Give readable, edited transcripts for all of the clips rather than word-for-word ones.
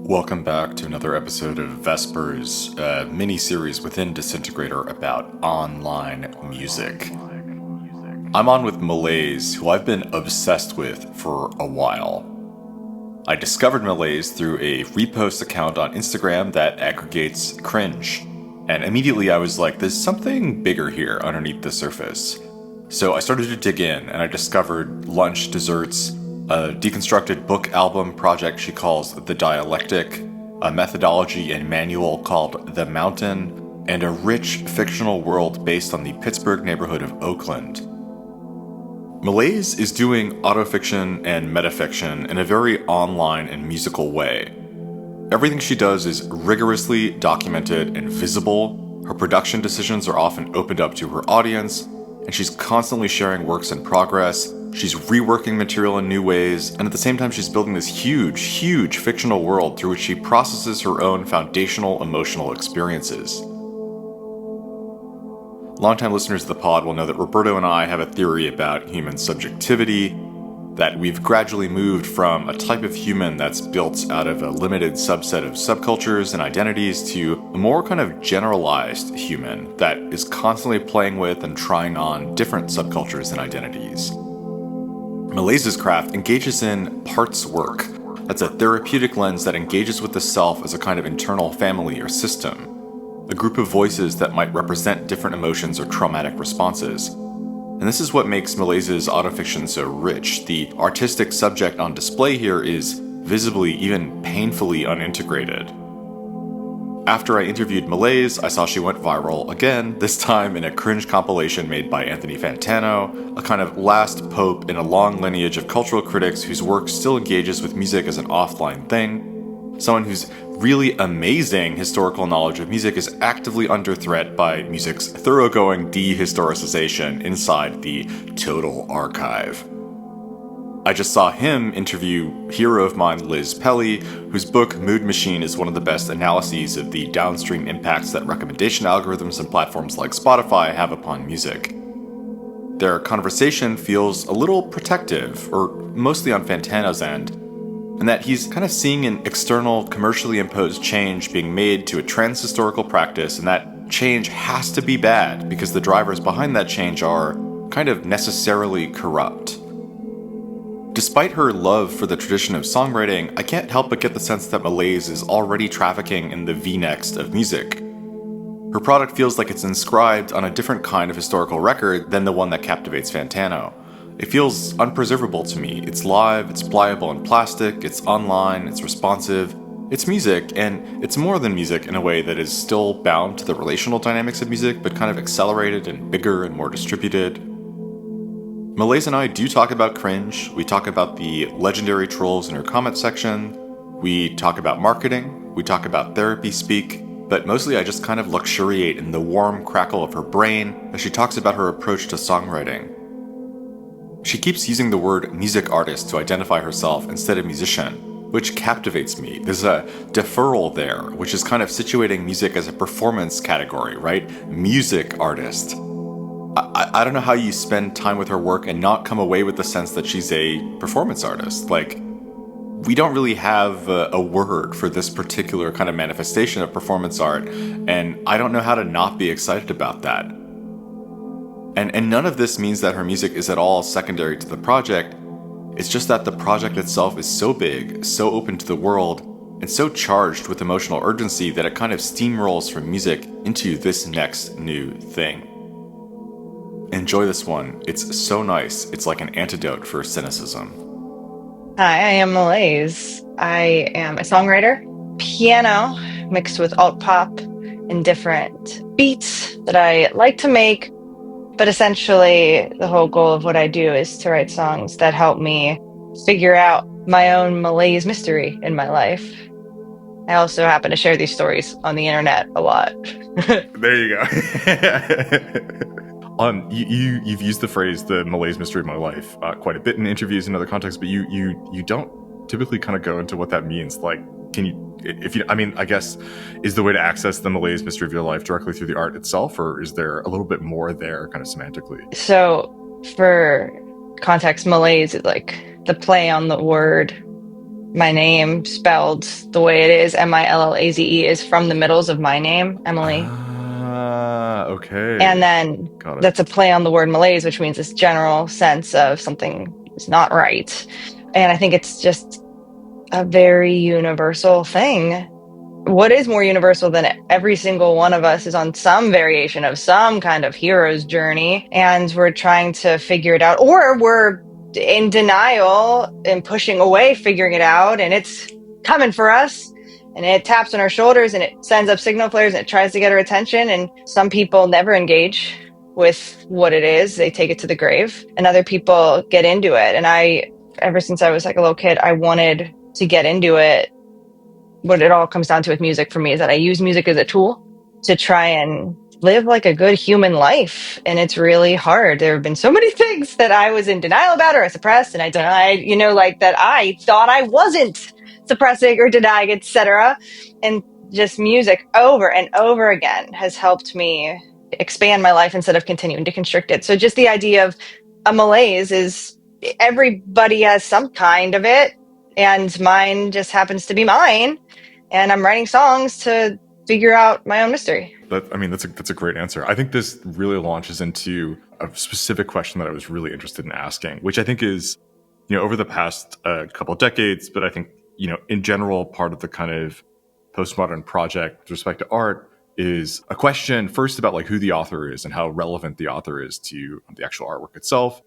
Welcome back to another episode of Vespers, a mini-series within Disintegrator about online music. I'm on with Malaise, who I've been obsessed with for a while. I discovered Malaise through a repost account on Instagram that aggregates cringe, and immediately I was like, there's something bigger here underneath the surface. So I started to dig in, and I discovered lunch, desserts, a deconstructed book album project she calls The Dialectic, a methodology and manual called The Mountain, and a rich fictional world based on the Pittsburgh neighborhood of Oakland. Malaise is doing autofiction and metafiction in a very online and musical way. Everything she does is rigorously documented and visible, her production decisions are often opened up to her audience, and she's constantly sharing works in progress. She's reworking material in new ways, and at the same time she's building this huge fictional world through which she processes her own foundational emotional experiences. Longtime listeners of the pod will know that Roberto and I have a theory about human subjectivity, that we've gradually moved from a type of human that's built out of a limited subset of subcultures and identities to a more kind of generalized human that is constantly playing with and trying on different subcultures and identities. Malaise's craft engages in parts work. That's a therapeutic lens that engages with the self as a kind of internal family or system, a group of voices that might represent different emotions or traumatic responses. And this is what makes Malaise's autofiction so rich. The artistic subject on display here is visibly, even painfully unintegrated. After I interviewed Malaise, I saw she went viral again, this time in a cringe compilation made by Anthony Fantano, a kind of last pope in a long lineage of cultural critics whose work still engages with music as an offline thing, someone whose really amazing historical knowledge of music is actively under threat by music's thoroughgoing dehistoricization inside the total archive. I just saw him interview hero of mine Liz Pelly, whose book Mood Machine is one of the best analyses of the downstream impacts that recommendation algorithms and platforms like Spotify have upon music. Their conversation feels a little protective, or mostly on Fantano's end, and that he's kind of seeing an external, commercially imposed change being made to a trans-historical practice, and that change has to be bad because the drivers behind that change are kind of necessarily corrupt. Despite her love for the tradition of songwriting, I can't help but get the sense that Malaise is already trafficking in the V-next of music. Her product feels like it's inscribed on a different kind of historical record than the one that captivates Fantano. It feels unpreservable to me. It's live, it's pliable and plastic, it's online, it's responsive, it's music, and it's more than music in a way that is still bound to the relational dynamics of music, but kind of accelerated and bigger and more distributed. Malaise and I do talk about cringe, we talk about the legendary trolls in her comment section, we talk about marketing, we talk about therapy speak, but mostly I just kind of luxuriate in the warm crackle of her brain as she talks about her approach to songwriting. She keeps using the word music artist to identify herself instead of musician, which captivates me. There's a deferral there, which is kind of situating music as a performance category, right? Music artist. I don't know how you spend time with her work and not come away with the sense that she's a performance artist. Like, we don't really have a word for this particular kind of manifestation of performance art, and I don't know how to not be excited about that. And none of this means that her music is at all secondary to the project. It's just that the project itself is so big, so open to the world, and so charged with emotional urgency that it kind of steamrolls from music into this next new thing. Enjoy this one. It's so nice. It's like an antidote for cynicism. Hi, I am Malaise. I am a songwriter, piano mixed with alt pop and different beats that I like to make. But essentially, the whole goal of what I do is to write songs that help me figure out my own Malaise mystery in my life. I also happen to share these stories on the internet a lot. There you go. You've used the phrase "the Malaise mystery of my life" quite a bit in interviews and other contexts, but you don't typically kind of go into what that means. Like, can you? I guess, is the way to access the Malaise mystery of your life directly through the art itself, or is there a little bit more there, kind of semantically? So, for context, Malaise is like the play on the word. My name spelled the way it is, Millaze, is from the middles of my name, Emily. Okay. And then Got it. that's a play on the word malaise, which means this general sense of something is not right. And I think it's just a very universal thing. What is more universal than every single one of us is on some variation of some kind of hero's journey, and we're trying to figure it out, or we're in denial and pushing away figuring it out, and it's coming for us, and it taps on our shoulders and it sends up signal flares and it tries to get our attention. And some people never engage with what it is. They take it to the grave, and other people get into it. And ever since I was like a little kid, I wanted to get into it. What it all comes down to with music for me is that I use music as a tool to try and live like a good human life. And it's really hard. There have been so many things that I was in denial about or I suppressed, and I denied, like that I thought I wasn't suppressing or denying, etc. And just music over and over again has helped me expand my life instead of continuing to constrict it. So just the idea of a malaise is everybody has some kind of it, and mine just happens to be mine. And I'm writing songs to figure out my own mystery. That's a great answer. I think this really launches into a specific question that I was really interested in asking, which I think is, over the past couple of decades, but I think, in general, part of the kind of postmodern project with respect to art is a question first about like who the author is and how relevant the author is to the actual artwork itself,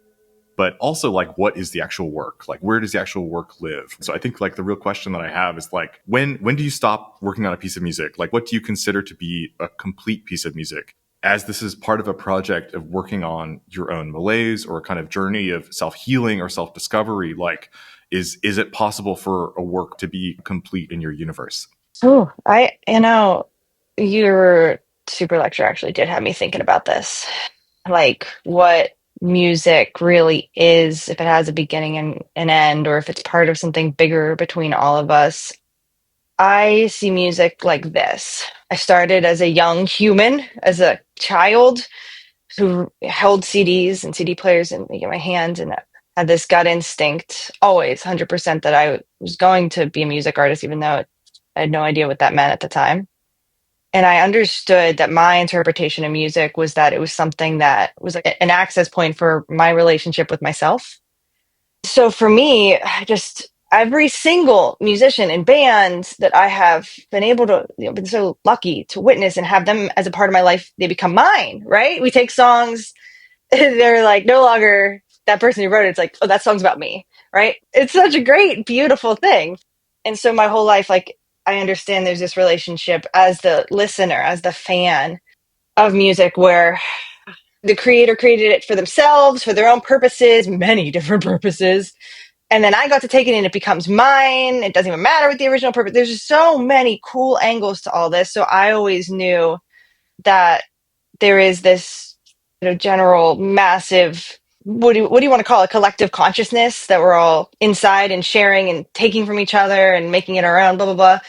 but also like what is the actual work, like where does the actual work live. So I think like the real question that I have is like when do you stop working on a piece of music? Like what do you consider to be a complete piece of music, as this is part of a project of working on your own malaise or a kind of journey of self-healing or self-discovery? Like is it possible for a work to be complete in your universe? Oh, your super lecture actually did have me thinking about this. Like what music really is, if it has a beginning and an end, or if it's part of something bigger between all of us. I see music like this. I started as a young human, as a child who held CDs and CD players in my hands, and had this gut instinct, always 100%, that I was going to be a music artist, even though I had no idea what that meant at the time. And I understood that my interpretation of music was that it was something that was like an access point for my relationship with myself. So for me, just every single musician and band that I have been able to, been so lucky to witness and have them as a part of my life, they become mine, right? We take songs, they're like no longer that person who wrote it. It's like, oh, that song's about me, right? It's such a great, beautiful thing. And so my whole life, like, I understand there's this relationship as the listener, as the fan of music, where the creator created it for themselves, for their own purposes, many different purposes. And then I got to take it and it becomes mine. It doesn't even matter what the original purpose. There's just so many cool angles to all this. So I always knew that there is this, general massive, what do you want to call it, collective consciousness that we're all inside and sharing and taking from each other and making it our own, blah, blah, blah.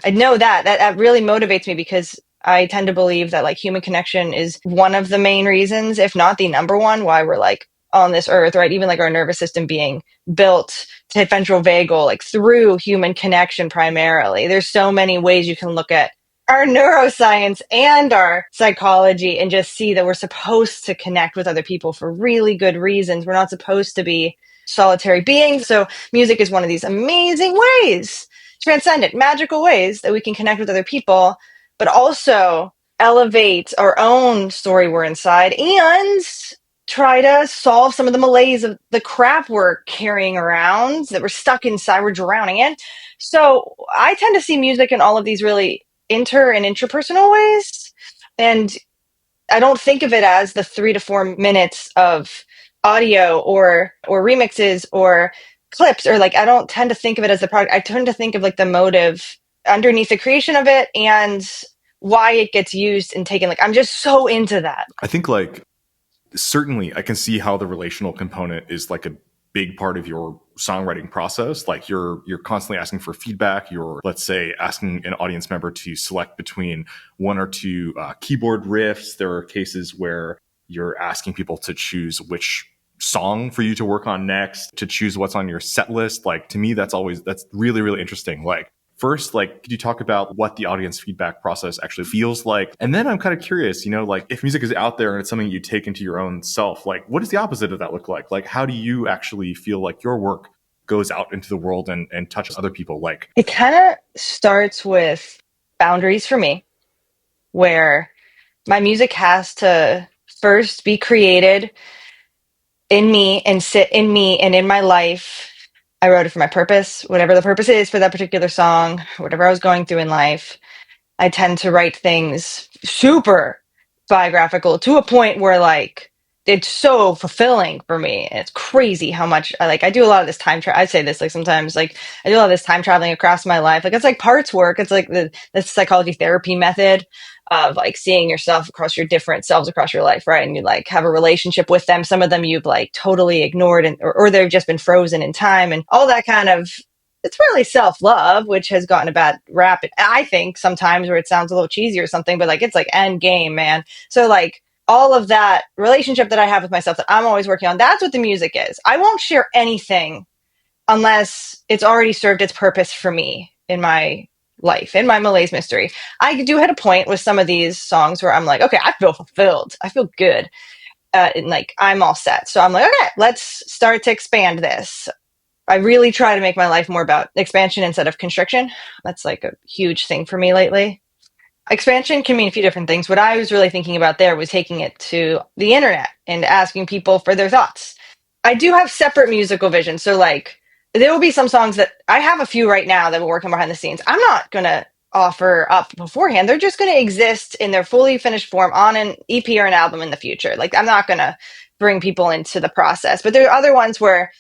I know that really motivates me, because I tend to believe that like human connection is one of the main reasons, if not the number one, why we're like on this earth, right? Even like our nervous system being built to hit ventral vagal, like through human connection primarily. There's so many ways you can look at our neuroscience and our psychology and just see that we're supposed to connect with other people for really good reasons. We're not supposed to be solitary beings. So music is one of these amazing ways, transcendent, magical ways that we can connect with other people, but also elevate our own story we're inside and try to solve some of the malaise of the crap we're carrying around, that we're stuck inside, we're drowning in. So I tend to see music in all of these really and intrapersonal ways. And I don't think of it as the 3 to 4 minutes of audio or remixes or clips, or like, I don't tend to think of it as the product. I tend to think of like the motive underneath the creation of it and why it gets used and taken. Like, I'm just so into that. I think like certainly I can see how the relational component is like a big part of your songwriting process. Like you're constantly asking for feedback. You're, let's say, asking an audience member to select between one or two keyboard riffs. There are cases where you're asking people to choose which song for you to work on next, to choose what's on your set list? Like, to me, that's really, really interesting. Like, first, like, could you talk about what the audience feedback process actually feels like? And then I'm kind of curious, like, if music is out there and it's something you take into your own self, like, what does the opposite of that look like? Like, how do you actually feel like your work goes out into the world and touches other people? Like, It kind of starts with boundaries for me, where my music has to first be created in me and sit in me and in my life. I wrote it for my purpose, whatever the purpose is for that particular song, whatever I was going through in life. I tend to write things super biographical to a point where like it's so fulfilling for me. And it's crazy how much I do a lot of this time I say this like sometimes like I do a lot of this time traveling across my life. Like it's like parts work. It's like the psychology therapy method of like seeing yourself across your different selves across your life, right? And you like have a relationship with them. Some of them you've like totally ignored or they've just been frozen in time and all that kind of it's really self-love, which has gotten a bad rap. I think sometimes where it sounds a little cheesy or something, but like it's like end game, man. So like all of that relationship that I have with myself that I'm always working on, that's what the music is. I won't share anything unless it's already served its purpose for me in my life, in my Malaise Mystery. I do hit a point with some of these songs where I'm like, okay, I feel fulfilled. I feel good. And like I'm all set. So I'm like, okay, let's start to expand this. I really try to make my life more about expansion instead of constriction. That's like a huge thing for me lately. Expansion can mean a few different things. What I was really thinking about there was taking it to the internet and asking people for their thoughts. I do have separate musical vision. So like there will be some songs that I have a few right now that we're working behind the scenes. I'm not going to offer up beforehand. They're just going to exist in their fully finished form on an EP or an album in the future. Like I'm not going to bring people into the process, but there are other ones where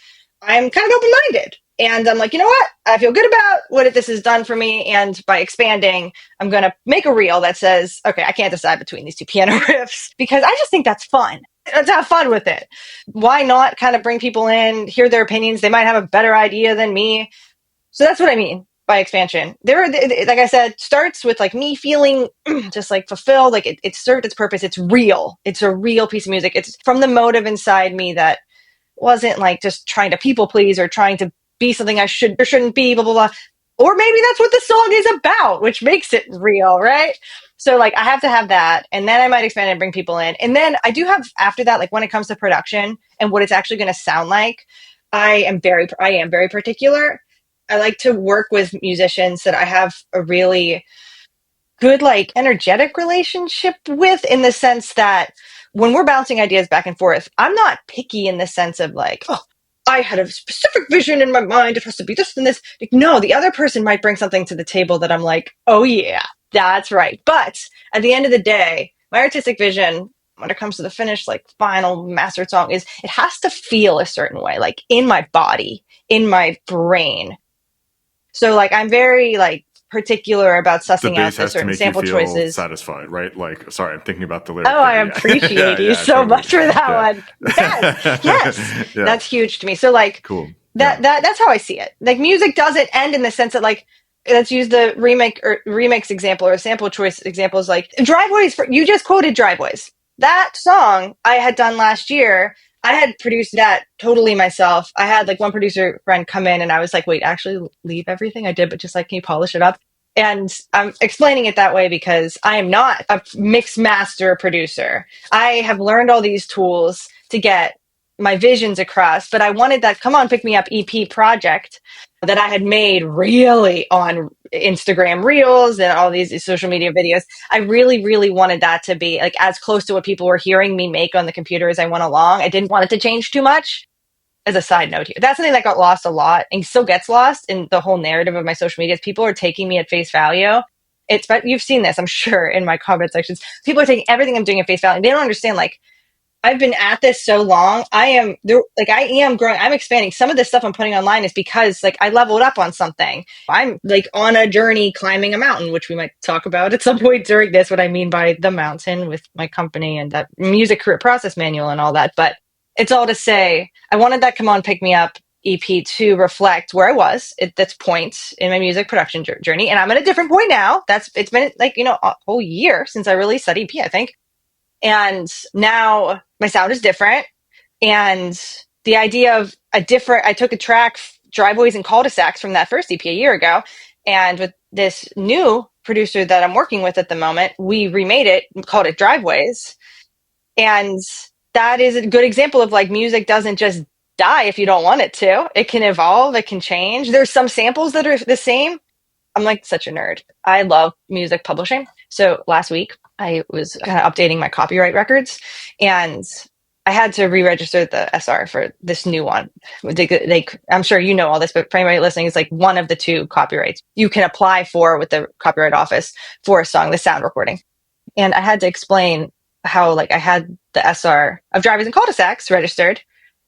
I'm kind of open-minded. And I'm like, you know what? I feel good about what this has done for me. And by expanding, I'm going to make a reel that says, okay, I can't decide between these two piano riffs because I just think that's fun. Let's have fun with it. Why not kind of bring people in, hear their opinions? They might have a better idea than me. So that's what I mean by expansion. There, like I said, starts with like me feeling just like fulfilled, like it served its purpose. It's real. It's a real piece of music. It's from the motive inside me that wasn't like just trying to people please or trying to be something I should or shouldn't be, blah, blah, blah. Or maybe that's what the song is about, which makes it real, right? So like I have to have that. And then I might expand and bring people in. And then I do have after that, like when it comes to production and what it's actually going to sound like, I am very particular. I like to work with musicians that I have a really good, like energetic relationship with in the sense that when we're bouncing ideas back and forth, I'm not picky in the sense of like, oh, I had a specific vision in my mind. It has to be this and this. Like, no, the other person might bring something to the table that I'm like, oh yeah, that's right. But at the end of the day, my artistic vision when it comes to the finished, like final mastered song is it has to feel a certain way, like in my body, in my brain. So like, I'm very like particular about sussing out the certain sample choices. Satisfied, right? Like, sorry, I'm thinking about the lyric. Oh, I appreciate you so much for that one. Yes, that's huge to me. So like, cool. That's how I see it. Like, music doesn't end in the sense that like, let's use the remix example or sample choice examples. Like Driveways. You just quoted Driveways. That song I had done last year. I had produced that totally myself. I had like one producer friend come in and I was like, wait, actually leave everything I did, but just like, can you polish it up? And I'm explaining it that way because I am not a mix master producer. I have learned all these tools to get my visions across, but I wanted that Come On Pick Me Up EP project that I had made really on Instagram Reels and all these social media videos. I really, really wanted that to be like as close to what people were hearing me make on the computer as I went along. I didn't want it to change too much. As a side note here, that's something that got lost a lot and still gets lost in the whole narrative of my social media. People are taking me at face value. But you've seen this, I'm sure, in my comment sections. People are taking everything I'm doing at face value. They don't understand, like, I've been at this so long. I am growing. I'm expanding. Some of the stuff I'm putting online is because like I leveled up on something. I'm like on a journey climbing a mountain, which we might talk about at some point during this, what I mean by the mountain with my company and that music career process manual and all that. But it's all to say, I wanted that Come On Pick Me Up EP to reflect where I was at this point in my music production journey. And I'm at a different point now. It's been like, a whole year since I released that EP, I think. And now my sound is different. And the idea of I took a track, Driveways and Cul-de-sacs from that first EP a year ago. And with this new producer that I'm working with at the moment, we remade it and called it Driveways. And that is a good example of like music doesn't just die if you don't want it to. It can evolve, it can change. There's some samples that are the same. I'm like such a nerd. I love music publishing. So last week I was kind of updating my copyright records and I had to re-register the SR for this new one. I'm sure you know all this, but for anybody listening, it's like one of the two copyrights you can apply for with the Copyright Office for a song, the sound recording. And I had to explain how like I had the SR of Driveways and Cul-de-sacs registered,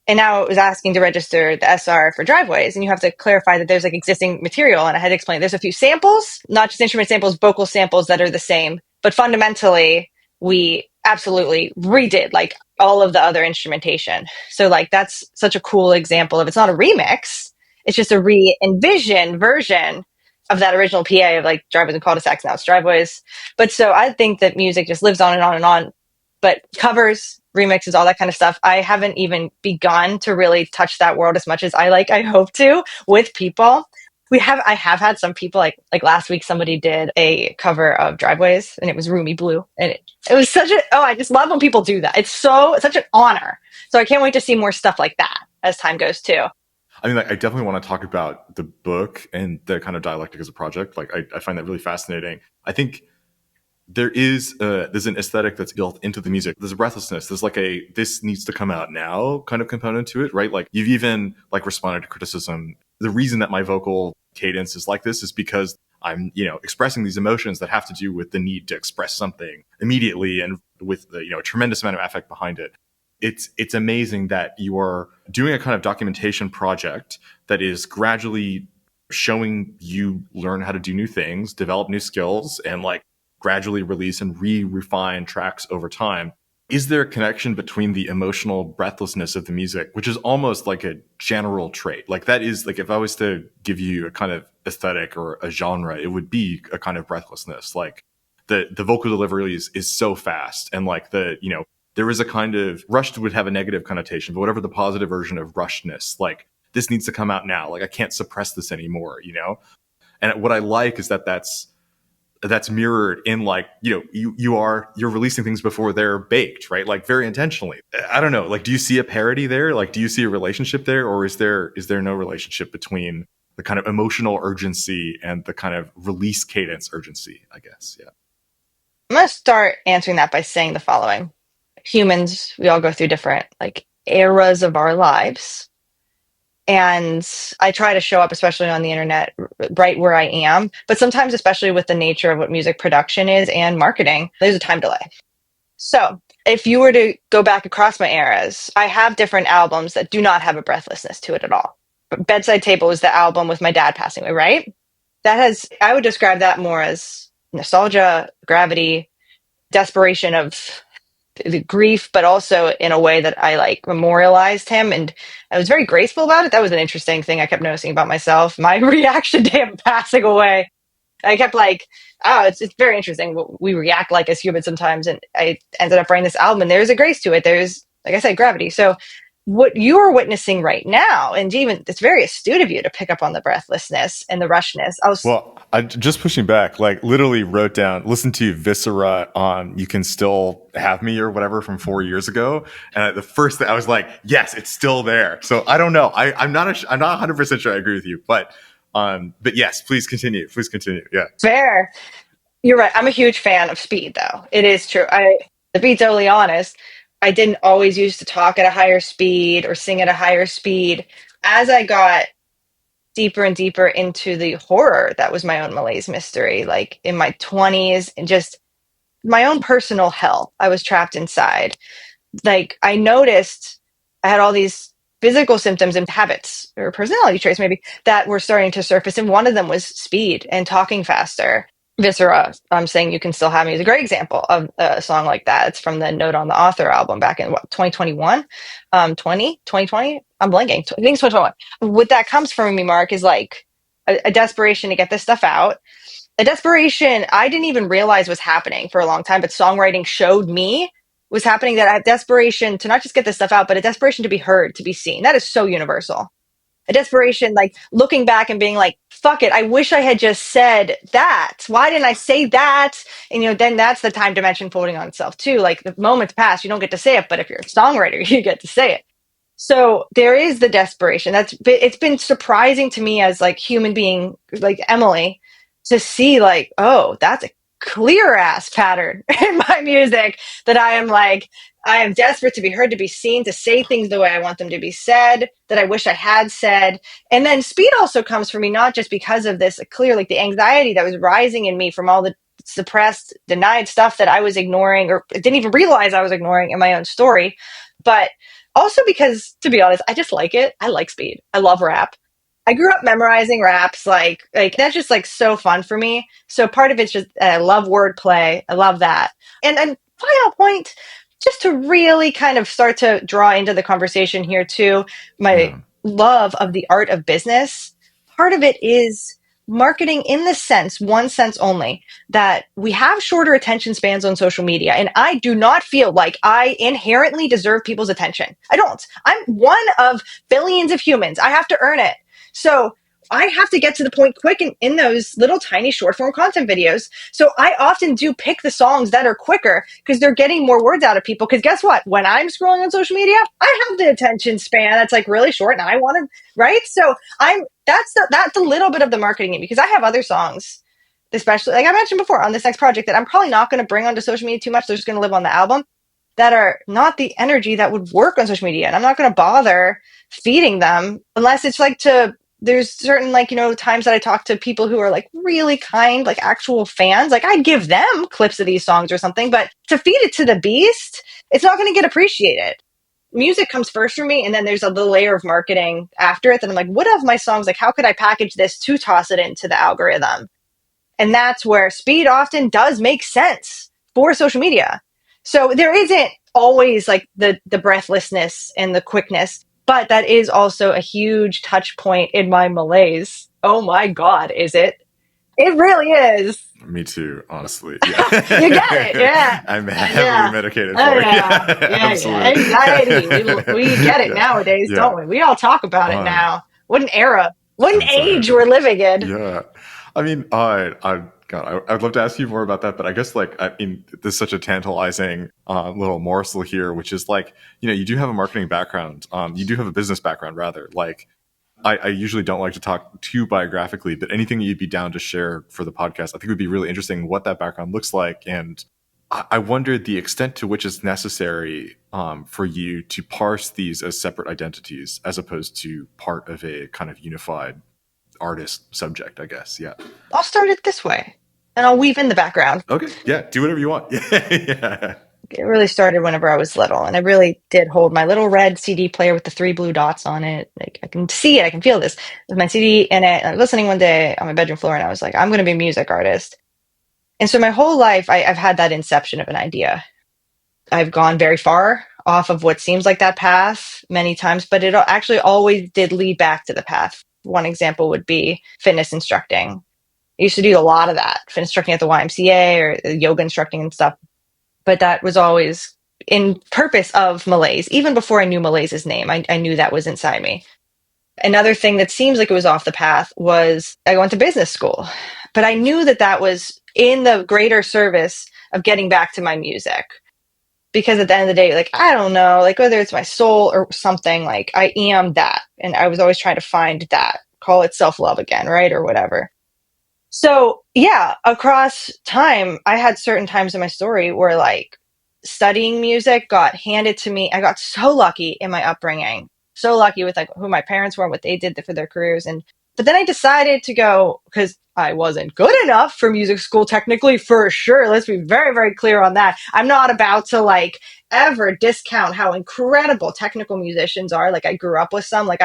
and now it was asking to register the SR for Driveways, and you have to clarify that there's like existing material. And I had to explain there's a few samples, not just instrument samples, vocal samples that are the same, but fundamentally we absolutely redid like all of the other instrumentation. So like that's such a cool example of it's not a remix, it's just a re-envisioned version of that original PA of like Driveways and Cul-de-sacs. Now it's Driveways. But so I think that music just lives on and on and on. But covers, remixes, all that kind of stuff, I haven't even begun to really touch that world as much as I hope to with people. I have had some people like last week somebody did a cover of Driveways and it was Roomy Blue. And it was I just love when people do that. It's such an honor. So I can't wait to see more stuff like that as time goes too. I mean, like, I definitely want to talk about the book and the kind of dialectic as a project. Like, I find that really fascinating. I think there's an aesthetic that's built into the music. There's a breathlessness. There's like this needs to come out now kind of component to it, right? Like you've even like responded to criticism. The reason that my vocal cadence is like this is because I'm, expressing these emotions that have to do with the need to express something immediately and with the, a tremendous amount of affect behind it. It's amazing that you are doing a kind of documentation project that is gradually showing you learn how to do new things, develop new skills, and like gradually release and refine tracks over time. Is there a connection between the emotional breathlessness of the music, which is almost like a general trait? Like that is like, if I was to give you a kind of aesthetic or a genre, it would be a kind of breathlessness. Like the vocal delivery is so fast, and like there is a kind of rushed would have a negative connotation, but whatever the positive version of rushedness, like this needs to come out now. Like I can't suppress this anymore, And what I like is that's mirrored in like, you're releasing things before they're baked, right? Like very intentionally. I don't know. Like, do you see a parody there? Like, do you see a relationship there, or is there no relationship between the kind of emotional urgency and the kind of release cadence urgency, I guess? Yeah. I'm going to start answering that by saying the following. Humans, we all go through different like eras of our lives. And I try to show up, especially on the internet, right where I am. But sometimes, especially with the nature of what music production is and marketing, there's a time delay. So if you were to go back across my eras, I have different albums that do not have a breathlessness to it at all. Bedside Table is the album with my dad passing away, right? I would describe that more as nostalgia, gravity, desperation of the grief, but also in a way that I like memorialized him, and I was very graceful about it. That was an interesting thing I kept noticing about myself. My reaction to him passing away, I kept like, oh, it's very interesting. We react like as humans sometimes, and I ended up writing this album, and there's a grace to it. There's, like I said, gravity. So what you are witnessing right now, and even it's very astute of you to pick up on the breathlessness and the rushness. Well, I just pushing back, like literally wrote down, listen to Viscera on You Can Still Have Me or whatever from 4 years ago. And the first thing I was like, yes, it's still there. So I don't know. I'm not 100% sure I agree with you, but yes, please continue. Please continue. Yeah. Fair. You're right. I'm a huge fan of speed, though. It is true. To be totally honest, I didn't always used to talk at a higher speed or sing at a higher speed. As I got deeper and deeper into the horror that was my own Malaise Mystery, like in my 20s, and just my own personal hell, I was trapped inside. Like I noticed I had all these physical symptoms and habits or personality traits maybe that were starting to surface, and one of them was speed and talking faster. Viscera, I'm saying You Can Still Have Me is a great example of a song like that. It's from the Note on the Author album back in 2021, 2020. I'm blanking. I think it's 2021. What that comes from me, Mark, is like a desperation to get this stuff out. A desperation I didn't even realize was happening for a long time, but songwriting showed me was happening, that I have desperation to not just get this stuff out, but a desperation to be heard, to be seen. That is so universal. A desperation, like looking back and being like, fuck it, I wish I had just said that. Why didn't I say that? And, then that's the time dimension folding on itself too. Like the moment's past, you don't get to say it, but if you're a songwriter, you get to say it. So there is the desperation. It's been surprising to me as like human being, like Emily, to see like, oh, that's a clear ass pattern in my music, that I am desperate to be heard, to be seen, to say things the way I want them to be said, that I wish I had said. And then speed also comes for me, not just because of this clear, like the anxiety that was rising in me from all the suppressed, denied stuff that I was ignoring or didn't even realize I was ignoring in my own story, but also because, to be honest, I just like it. I like speed. I love rap. I grew up memorizing raps. Like that's just like so fun for me. So part of it's just I love wordplay. I love that. And final point, just to really kind of start to draw into the conversation here too, my Yeah. love of the art of business. Part of it is marketing in the sense, one sense only, that we have shorter attention spans on social media. And I do not feel like I inherently deserve people's attention. I don't. I'm one of billions of humans. I have to earn it. So I have to get to the point quick in those little tiny short form content videos. So I often do pick the songs that are quicker because they're getting more words out of people. Because guess what? When I'm scrolling on social media, I have the attention span that's like really short, and I want to, right? So that's a little bit of the marketing, because I have other songs, especially like I mentioned before on this next project, that I'm probably not going to bring onto social media too much. They're just going to live on the album, that are not the energy that would work on social media. And I'm not going to bother feeding them unless it's like there's certain like, times that I talk to people who are like really kind, like actual fans. Like I'd give them clips of these songs or something, but to feed it to the beast, it's not going to get appreciated. Music comes first for me, and then there's a little layer of marketing after it that I'm like, what of my songs? Like, how could I package this to toss it into the algorithm? And that's where speed often does make sense for social media. So there isn't always like the breathlessness and the quickness, but that is also a huge touch point in my malaise. Oh my God, is it? It really is. Me too, honestly. You get it, yeah. I'm heavily Yeah. medicated Oh for it. yeah. Yeah, Yeah. absolutely. Anxiety. We get it Yeah, nowadays, yeah. don't we? We all talk about it now. What an era. What an I'm so age happy. we're living in. Yeah. I mean, God, I'd love to ask you more about that, but I guess like, I mean, there's such a tantalizing little morsel here, which is like, you do have a marketing background. You do have a business background, rather. Like, I usually don't like to talk too biographically, but anything that you'd be down to share for the podcast, I think would be really interesting what that background looks like. And I wondered the extent to which it's necessary for you to parse these as separate identities as opposed to part of a kind of unified artist subject, I guess. Yeah. I'll start it this way, and I'll weave in the background. Okay. Yeah. Do whatever you want. Yeah. It really started whenever I was little, and I really did hold my little red CD player with the 3 blue dots on it. Like I can see it, I can feel this. With my CD in it, and I was listening one day on my bedroom floor, and I was like, I'm going to be a music artist. And so my whole life, I've had that inception of an idea. I've gone very far off of what seems like that path many times, but it actually always did lead back to the path. One example would be fitness instructing. I used to do a lot of that, fitness instructing at the YMCA or yoga instructing and stuff. But that was always in purpose of Malaise. Even before I knew Malaise's name, I knew that was inside me. Another thing that seems like it was off the path was I went to business school, but I knew that that was in the greater service of getting back to my music. Because at the end of the day, like, I don't know, like whether it's my soul or something, like I am that. And I was always trying to find that, call it self-love again, right? Or whatever. So yeah, across time, I had certain times in my story where like studying music got handed to me. I got so lucky in my upbringing, so lucky with like who my parents were and what they did for their careers. But then I decided to go because I wasn't good enough for music school technically, for sure. Let's be very, very clear on that. I'm not about to like ever discount how incredible technical musicians are. Like I grew up with some, like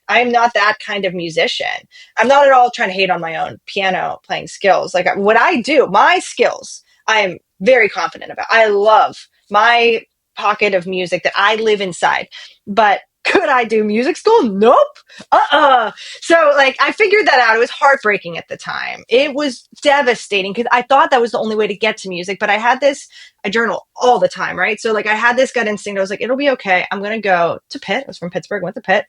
I'm not that kind of musician. I'm not at all trying to hate on my own piano playing skills. Like what I do, my skills, I am very confident about. I love my pocket of music that I live inside. But Could I do music school? Nope. So like I figured that out. It was heartbreaking at the time. It was devastating because I thought that was the only way to get to music. But I journal all the time, right? So like I had this gut instinct. I was like, it'll be okay. I'm going to go to Pitt. I was from Pittsburgh, went to Pitt.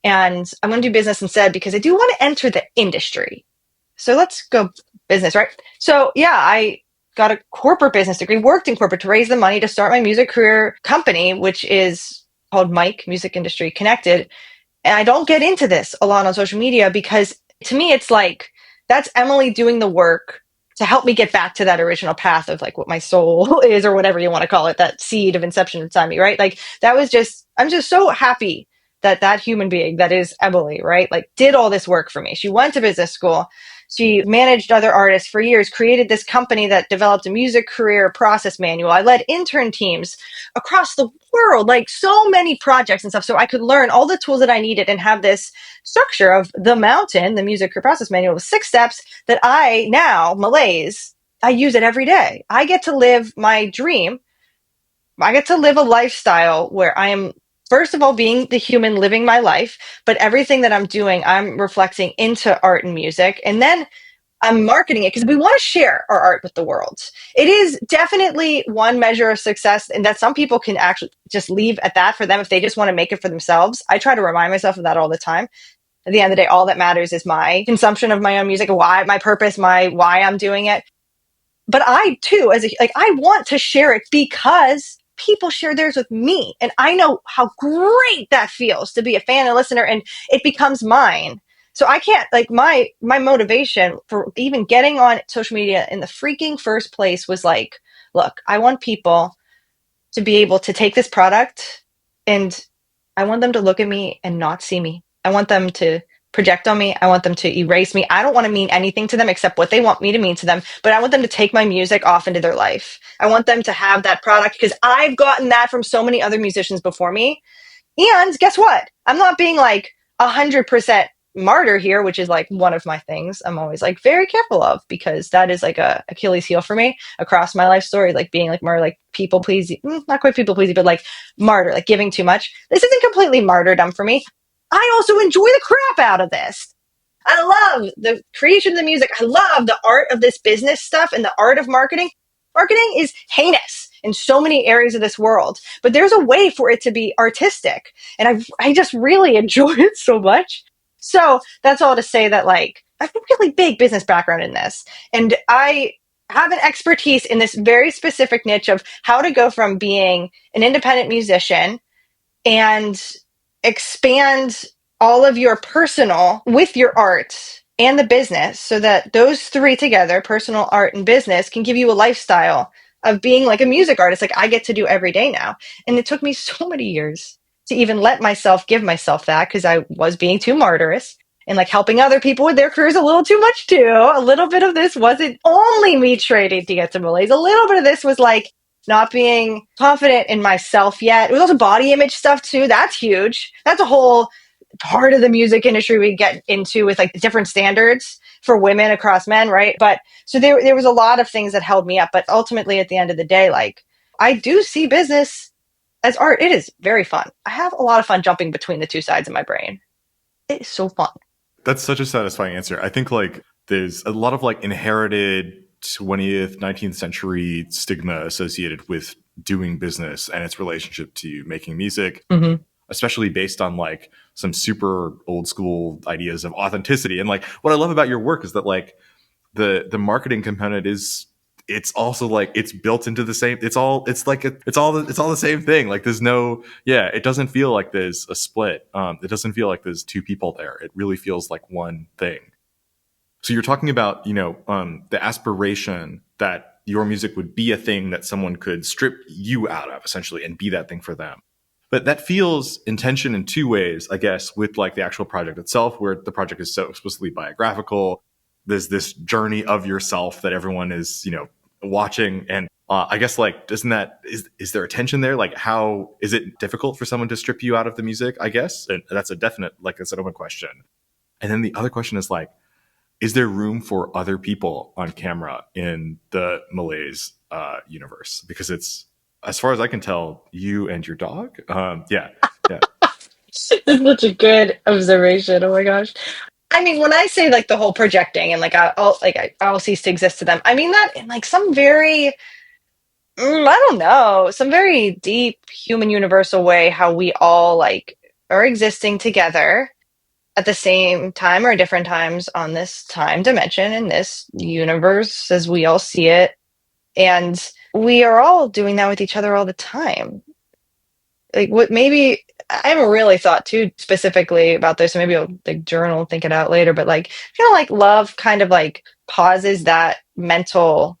And I'm going to do business instead because I do want to enter the industry. So let's go business, right? So yeah, I got a corporate business degree, worked in corporate to raise the money to start my music career company, which is called Mike Music Industry Connected. And I don't get into this a lot on social media because to me, it's like, that's Emily doing the work to help me get back to that original path of like what my soul is or whatever you want to call it, that seed of inception inside me, right? Like I'm just so happy that that human being that is Emily, right? Like did all this work for me. She went to business school. She managed other artists for years, created this company that developed a music career process manual. I led intern teams across the world, like so many projects and stuff. So I could learn all the tools that I needed and have this structure of the mountain, the music career process manual with 6 steps that I now, Malaise, I use it every day. I get to live my dream. I get to live a lifestyle where I am, first of all, being the human living my life, but everything that I'm doing, I'm reflecting into art and music. And then I'm marketing it because we want to share our art with the world. It is definitely one measure of success, and that some people can actually just leave at that for them if they just want to make it for themselves. I try to remind myself of that all the time. At the end of the day, all that matters is my consumption of my own music, why my purpose, why I'm doing it. But I too, I want to share it because people share theirs with me. And I know how great that feels to be a fan and listener, and it becomes mine. So I can't, like, my motivation for even getting on social media in the freaking first place was like, look, I want people to be able to take this product and I want them to look at me and not see me. I want them to project on me. I want them to erase me. I don't want to mean anything to them except what they want me to mean to them, but I want them to take my music off into their life. I want them to have that product because I've gotten that from so many other musicians before me. And guess what? I'm not being like 100% martyr here, which is like one of my things I'm always like very careful of because that is like a Achilles heel for me across my life story, like being like more like people pleasing, not quite people pleasing, but like martyr, like giving too much. This isn't completely martyrdom for me. I also enjoy the crap out of this. I love the creation of the music. I love the art of this business stuff and the art of marketing. Marketing is heinous in so many areas of this world, but there's a way for it to be artistic. And I just really enjoy it so much. So that's all to say that like, I have a really big business background in this. And I have an expertise in this very specific niche of how to go from being an independent musician and expand all of your personal with your art and the business so that those three together, personal, art, and business, can give you a lifestyle of being like a music artist like I get to do every day now. And it took me so many years to even let myself give myself that because I was being too martyrous and like helping other people with their careers a little too much too. A little bit of this wasn't only me trading to get to Malaise. A little bit of this was like not being confident in myself yet. It was also body image stuff too. That's huge. That's a whole part of the music industry we get into with like different standards for women across men, right? But so there was a lot of things that held me up. But ultimately, at the end of the day, like I do see business as art. It is very fun. I have a lot of fun jumping between the two sides of my brain. It is so fun. That's such a satisfying answer. I think like there's a lot of like inherited 20th, 19th century stigma associated with doing business and its relationship to making music, especially based on like some super old school ideas of authenticity. And like what I love about your work is that like the marketing component is it's also like it's built into the same it's all the same thing. Like there's no it doesn't feel like there's a split. It doesn't feel like there's two people there. It really feels like one thing. So you're talking about, the aspiration that your music would be a thing that someone could strip you out of essentially and be that thing for them. But that feels in tension in two ways, I guess, with like the actual project itself, where the project is so explicitly biographical. There's this journey of yourself that everyone is, watching. And I guess like, is there a tension there? Like how is it difficult for someone to strip you out of the music, I guess? And that's a definite, like that's an open question. And then the other question is like, is there room for other people on camera in the Malaise universe? Because it's, as far as I can tell, you and your dog. Yeah. That's such a good observation. Oh my gosh. I mean, when I say like the whole projecting and like I'll cease to exist to them, I mean that in like some very I don't know, some very deep human universal way how we all like are existing together at the same time or different times on this time dimension in this universe as we all see it. And we are all doing that with each other all the time. Like what maybe I haven't really thought too specifically about this, so maybe I'll like journal, think it out later, but like I feel like love kind of like pauses that mental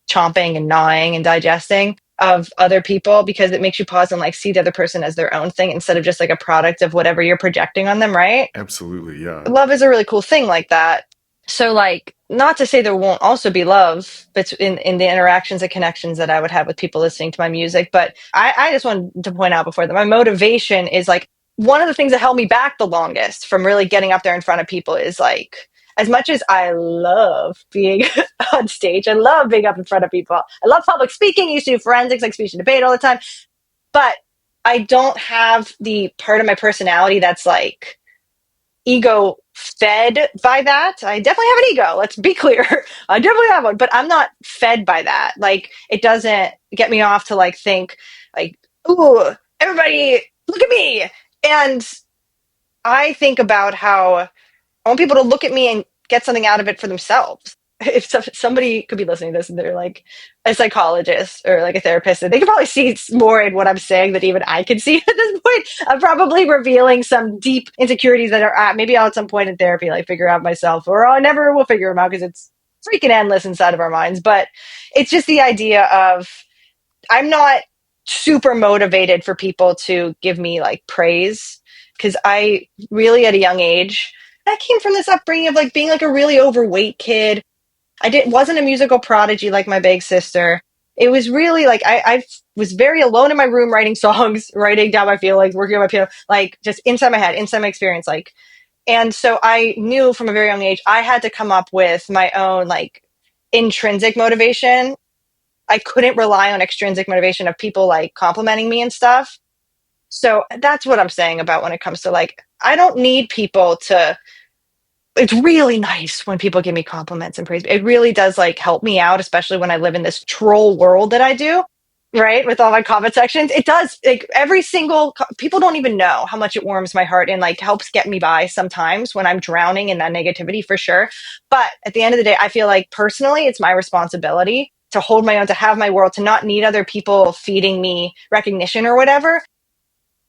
chomping and gnawing and digesting of other people because it makes you pause and like see the other person as their own thing instead of just like a product of whatever you're projecting on them, right? Absolutely, yeah. Love is a really cool thing like that. So like not to say there won't also be love but in the interactions and connections that I would have with people listening to my music. But I just wanted to point out before that my motivation is like one of the things that held me back the longest from really getting up there in front of people is like as much as I love being on stage, I love being up in front of people. I love public speaking. I used to do forensics, like speech and debate all the time. But I don't have the part of my personality that's like ego fed by that. I definitely have an ego. Let's be clear. I definitely have one, but I'm not fed by that. Like it doesn't get me off to like think like, ooh, everybody look at me. And I think about how I want people to look at me and get something out of it for themselves. If somebody could be listening to this and they're like a psychologist or like a therapist, and they could probably see more in what I'm saying than even I can see at this point. I'm probably revealing some deep insecurities that are maybe I'll at some point in therapy like figure out myself, or I never will figure them out because it's freaking endless inside of our minds. But it's just the idea of I'm not super motivated for people to give me like praise because I really at a young age I came from this upbringing of like being like a really overweight kid. I didn't wasn't a musical prodigy like my big sister. It was really like I was very alone in my room writing songs, writing down my feelings, working on my piano, like just inside my head, inside my experience, like. And so I knew from a very young age I had to come up with my own like intrinsic motivation. I couldn't rely on extrinsic motivation of people like complimenting me and stuff. So that's what I'm saying about when it comes to like I don't need people to it's really nice when people give me compliments and praise. It really does like help me out, especially when I live in this troll world that I do, right? With all my comment sections. It does like every single people don't even know how much it warms my heart and like helps get me by sometimes when I'm drowning in that negativity for sure. But at the end of the day, I feel like personally it's my responsibility to hold my own, to have my world, to not need other people feeding me recognition or whatever.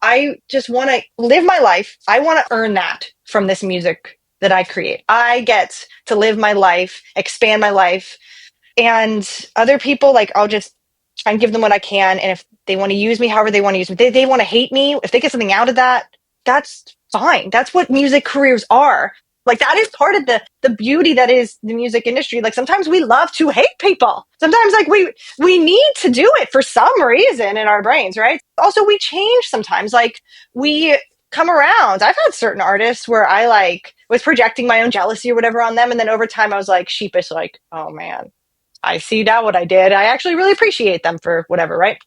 I just want to live my life. I want to earn that from this music that I create. I get to live my life, expand my life, and other people, like, I'll just try and give them what I can. And if they want to use me however they want to use me, they want to hate me. If they get something out of that, that's fine. That's what music careers are. Like that is part of the beauty that is the music industry. Like sometimes we love to hate people. Sometimes like we need to do it for some reason in our brains, right? Also we change sometimes. Like we come around. I've had certain artists where I like was projecting my own jealousy or whatever on them, and then over time I was like sheepish, like, oh man, I see now what I did. I actually really appreciate them for whatever, right?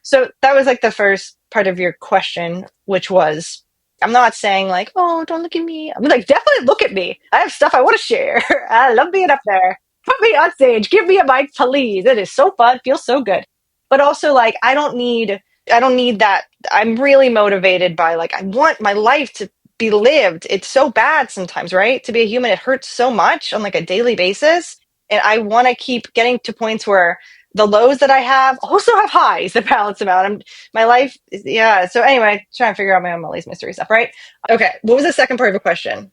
So that was like the first part of your question, which was I'm not saying like, oh, don't look at me. I'm like, definitely look at me. I have stuff I want to share. I love being up there. Put me on stage. Give me a mic, please. It is so fun. Feels so good. But also like I don't need that. I'm really motivated by like I want my life to be lived. It's so bad sometimes, right? To be a human, it hurts so much on like a daily basis. And I want to keep getting to points where the lows that I have also have highs that balance them out. My life is, yeah. So anyway, trying to figure out my own Malaise Mystery stuff, right? Okay. What was the second part of the question?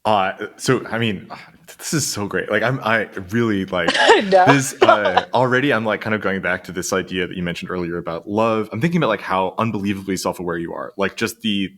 So I mean, this is so great. Like I really like No. this. Already, I'm like kind of going back to this idea that you mentioned earlier about love. I'm thinking about like how unbelievably self-aware you are. Like just the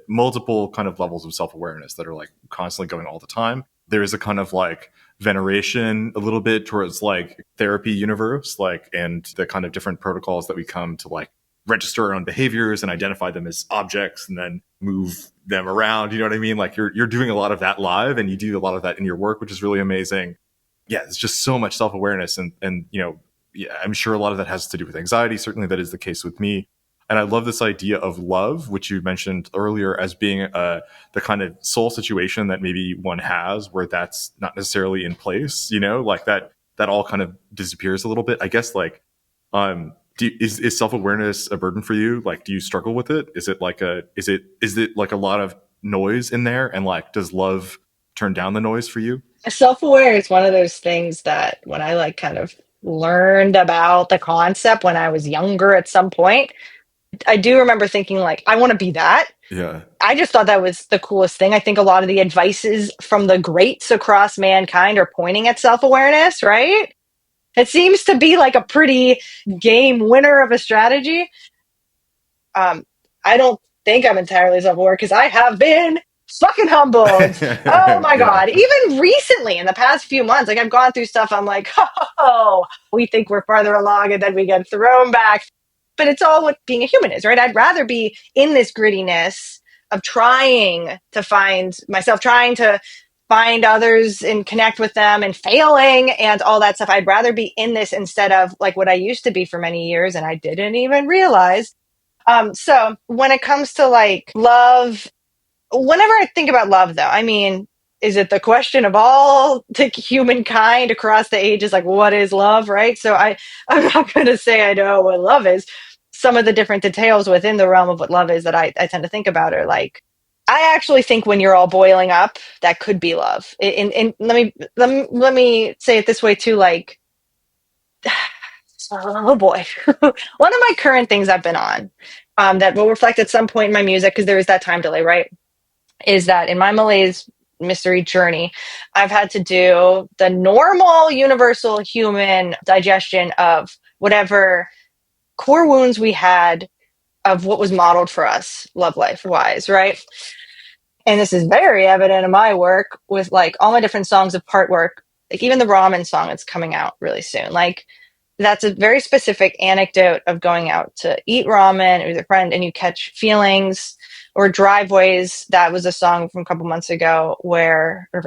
multiple kind of levels of self-awareness that are like constantly going all the time. There is a kind of like veneration a little bit towards like therapy universe, like and the kind of different protocols that we come to like register our own behaviors and identify them as objects and then move them around. You know what I mean? Like you're doing a lot of that live and you do a lot of that in your work, which is really amazing. Yeah, it's just so much self-awareness and you know, yeah, I'm sure a lot of that has to do with anxiety. Certainly that is the case with me. And I love this idea of love, which you mentioned earlier, as being the kind of soul situation that maybe one has where that's not necessarily in place, like that all kind of disappears a little bit. I guess like, is self-awareness a burden for you? Like, do you struggle with it? Is it like a lot of noise in there? And like, does love turn down the noise for you? Self-aware is one of those things that when I like kind of learned about the concept when I was younger at some point, I do remember thinking like, I want to be that. Yeah. I just thought that was the coolest thing. I think a lot of the advices from the greats across mankind are pointing at self-awareness, right? It seems to be like a pretty game winner of a strategy. Um, I don't think I'm entirely self-aware because I have been fucking humbled. Oh my Yeah. God. Even recently, in the past few months, like I've gone through stuff, I'm like, oh, we think we're farther along and then we get thrown back. But it's all what being a human is, right? I'd rather be in this grittiness of trying to find myself, trying to find others and connect with them and failing and all that stuff. I'd rather be in this instead of like what I used to be for many years and I didn't even realize. So when it comes to like love, whenever I think about love, though, I mean, is it the question of all the humankind across the ages? Like, what is love, right? I'm not going to say I know what love is. Some of the different details within the realm of what love is that I tend to think about are like, I actually think when you're all boiling up, that could be love. And let me say it this way too. Like, oh boy, one of my current things I've been on, that will reflect at some point in my music because there is that time delay, right? Is that in my Malaise Mystery journey, I've had to do the normal, universal human digestion of whatever core wounds we had of what was modeled for us, love life wise, right? And this is very evident in my work with like all my different songs of part work, like even the Ramen song that's coming out really soon. Like that's a very specific anecdote of going out to eat ramen with a friend and you catch feelings or driveways. That was a song from a couple months ago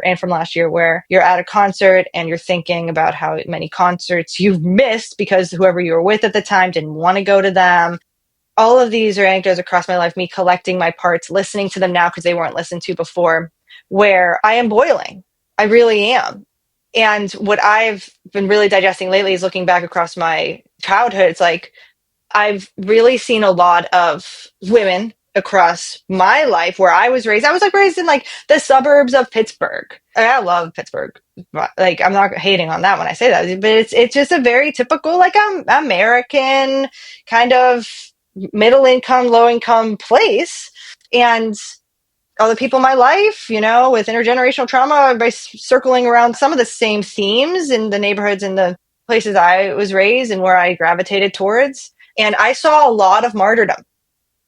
and from last year where you're at a concert and you're thinking about how many concerts you've missed because whoever you were with at the time didn't want to go to them. All of these are anecdotes across my life, me collecting my parts, listening to them now because they weren't listened to before, where I am boiling. I really am. And what I've been really digesting lately is looking back across my childhood. It's like I've really seen a lot of women across my life where I was raised. I was like raised in like the suburbs of Pittsburgh. I love Pittsburgh. Like I'm not hating on that when I say that, but it's just a very typical like American kind of middle income, low income place. And all the people in my life, with intergenerational trauma, by circling around some of the same themes in the neighborhoods and the places I was raised and where I gravitated towards. And I saw a lot of martyrdom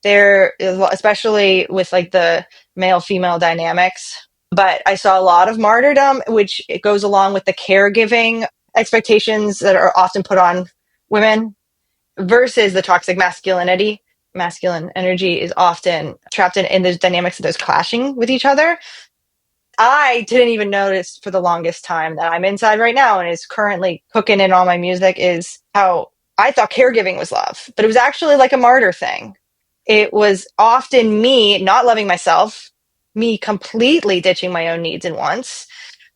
there, especially with like the male female dynamics. But I saw a lot of martyrdom, which it goes along with the caregiving expectations that are often put on women versus the toxic masculinity. Masculine energy is often trapped in those dynamics of those clashing with each other. I didn't even notice for the longest time that I'm inside right now and is currently cooking in all my music is how I thought caregiving was love, but it was actually like a martyr thing. It was often me not loving myself, me completely ditching my own needs and wants,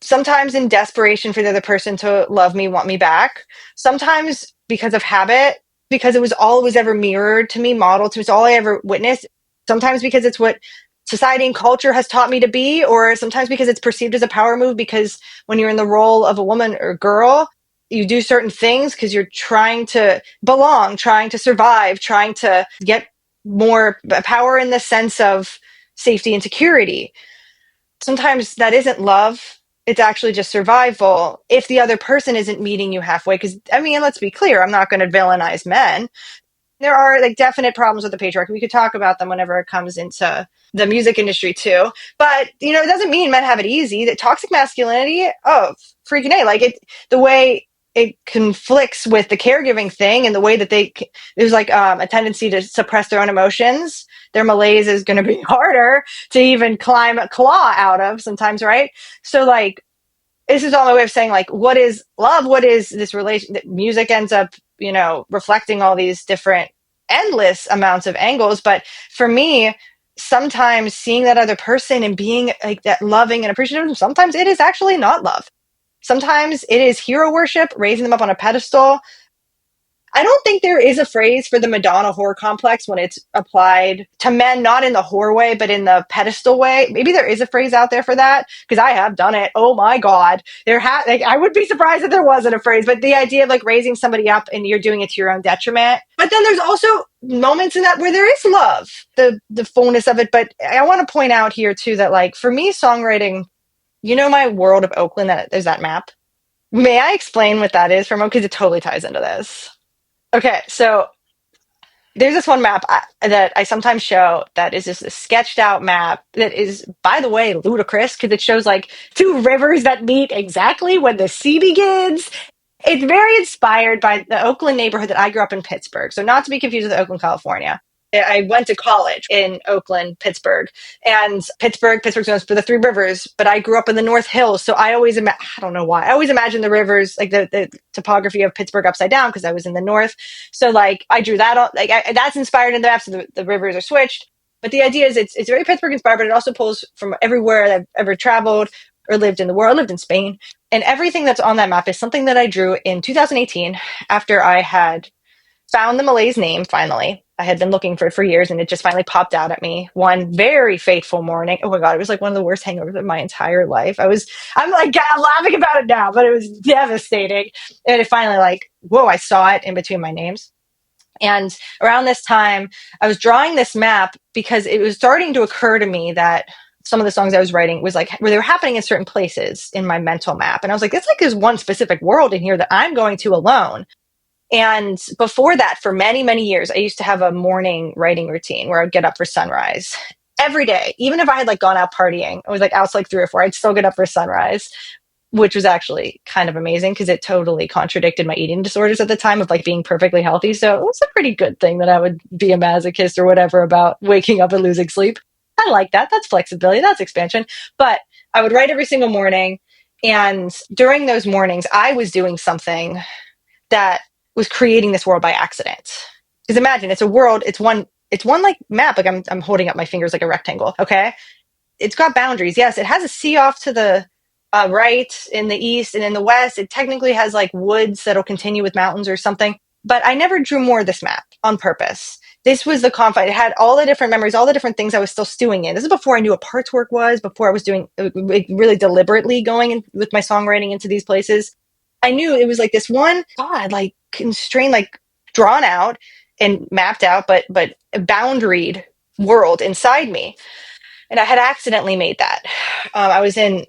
sometimes in desperation for the other person to love me, want me back, sometimes because of habit, because it was all it was ever mirrored to me, modeled to me, it's all I ever witnessed, sometimes because it's what society and culture has taught me to be, or sometimes because it's perceived as a power move because when you're in the role of a woman or girl, you do certain things because you're trying to belong, trying to survive, trying to get more power in the sense of safety and security. Sometimes that isn't love. It's actually just survival if the other person isn't meeting you halfway. Because, I mean, let's be clear, I'm not going to villainize men. There are like definite problems with the patriarchy. We could talk about them whenever it comes into the music industry too. But, it doesn't mean men have it easy. That toxic masculinity, oh, freaking A. Like the way it conflicts with the caregiving thing and the way that there's like a tendency to suppress their own emotions. Their malaise is going to be harder to even claw out of sometimes, right? So like, this is all my way of saying like, what is love? What is this relation that music ends up, reflecting all these different endless amounts of angles. But for me, sometimes seeing that other person and being like that loving and appreciative, sometimes it is actually not love. Sometimes it is hero worship, raising them up on a pedestal. I don't think there is a phrase for the Madonna whore complex when it's applied to men, not in the whore way, but in the pedestal way. Maybe there is a phrase out there for that because I have done it. Oh my God. Like, I would be surprised if there wasn't a phrase, but the idea of like raising somebody up and you're doing it to your own detriment. But then there's also moments in that where there is love, the fullness of it. But I want to point out here too that like for me, songwriting, my world of Oakland, that there's that map. May I explain what that is for a moment? Because it totally ties into this. Okay, so there's this one map that I sometimes show that is just a sketched out map that is, by the way, ludicrous because it shows like two rivers that meet exactly when the sea begins. It's very inspired by the Oakland neighborhood that I grew up in, Pittsburgh. So not to be confused with Oakland, California. I went to college in Oakland, Pittsburgh, and Pittsburgh's known for the three rivers, but I grew up in the North Hills. So I don't know why. I always imagine the rivers, like the topography of Pittsburgh upside down because I was in the North. So like I drew that on, like that's inspired in the map. So the rivers are switched. But the idea is it's very Pittsburgh inspired, but it also pulls from everywhere that I've ever traveled or lived in the world. I lived in Spain. And everything that's on that map is something that I drew in 2018 after I had found the Malaise name finally. I had been looking for it for years and it just finally popped out at me one very fateful morning. Oh my God, it was like one of the worst hangovers of my entire life. I'm like, I'm laughing about it now, but it was devastating. And it finally like, whoa, I saw it in between my names. And around this time, I was drawing this map because it was starting to occur to me that some of the songs I was writing was like where they were happening in certain places in my mental map. And I was like, it's like there's one specific world in here that I'm going to alone. And before that, for many, many years, I used to have a morning writing routine where I'd get up for sunrise every day. Even if I had like gone out partying, I was like out to like 3 or 4, I'd still get up for sunrise, which was actually kind of amazing because it totally contradicted my eating disorders at the time of like being perfectly healthy. So it was a pretty good thing that I would be a masochist or whatever about waking up and losing sleep. I like that. That's flexibility. That's expansion. But I would write every single morning. And during those mornings, I was doing something that was creating this world by accident. Because imagine it's a world, it's one like map. Like I'm holding up my fingers like a rectangle. Okay. It's got boundaries. Yes. It has a sea off to the right in the east, and in the west, it technically has like woods that'll continue with mountains or something. But I never drew more of this map on purpose. This was the confine. It had all the different memories, all the different things I was still stewing in. This is before I knew what parts work was, before I was doing really deliberately going in, with my songwriting into these places. I knew it was like this one, God, like constrained, like drawn out and mapped out, but boundaried world inside me. And I had accidentally made that. I was in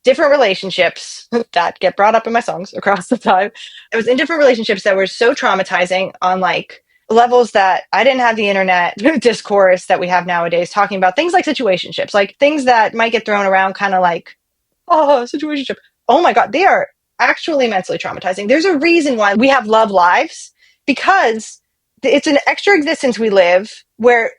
different relationships that get brought up in my songs across the time. I was in different relationships that were so traumatizing on like levels that I didn't have the internet discourse that we have nowadays talking about things like situationships, like things that might get thrown around kind of like, oh, situationship. Oh my God, they are actually mentally traumatizing. There's a reason why we have love lives because it's an extra existence we live where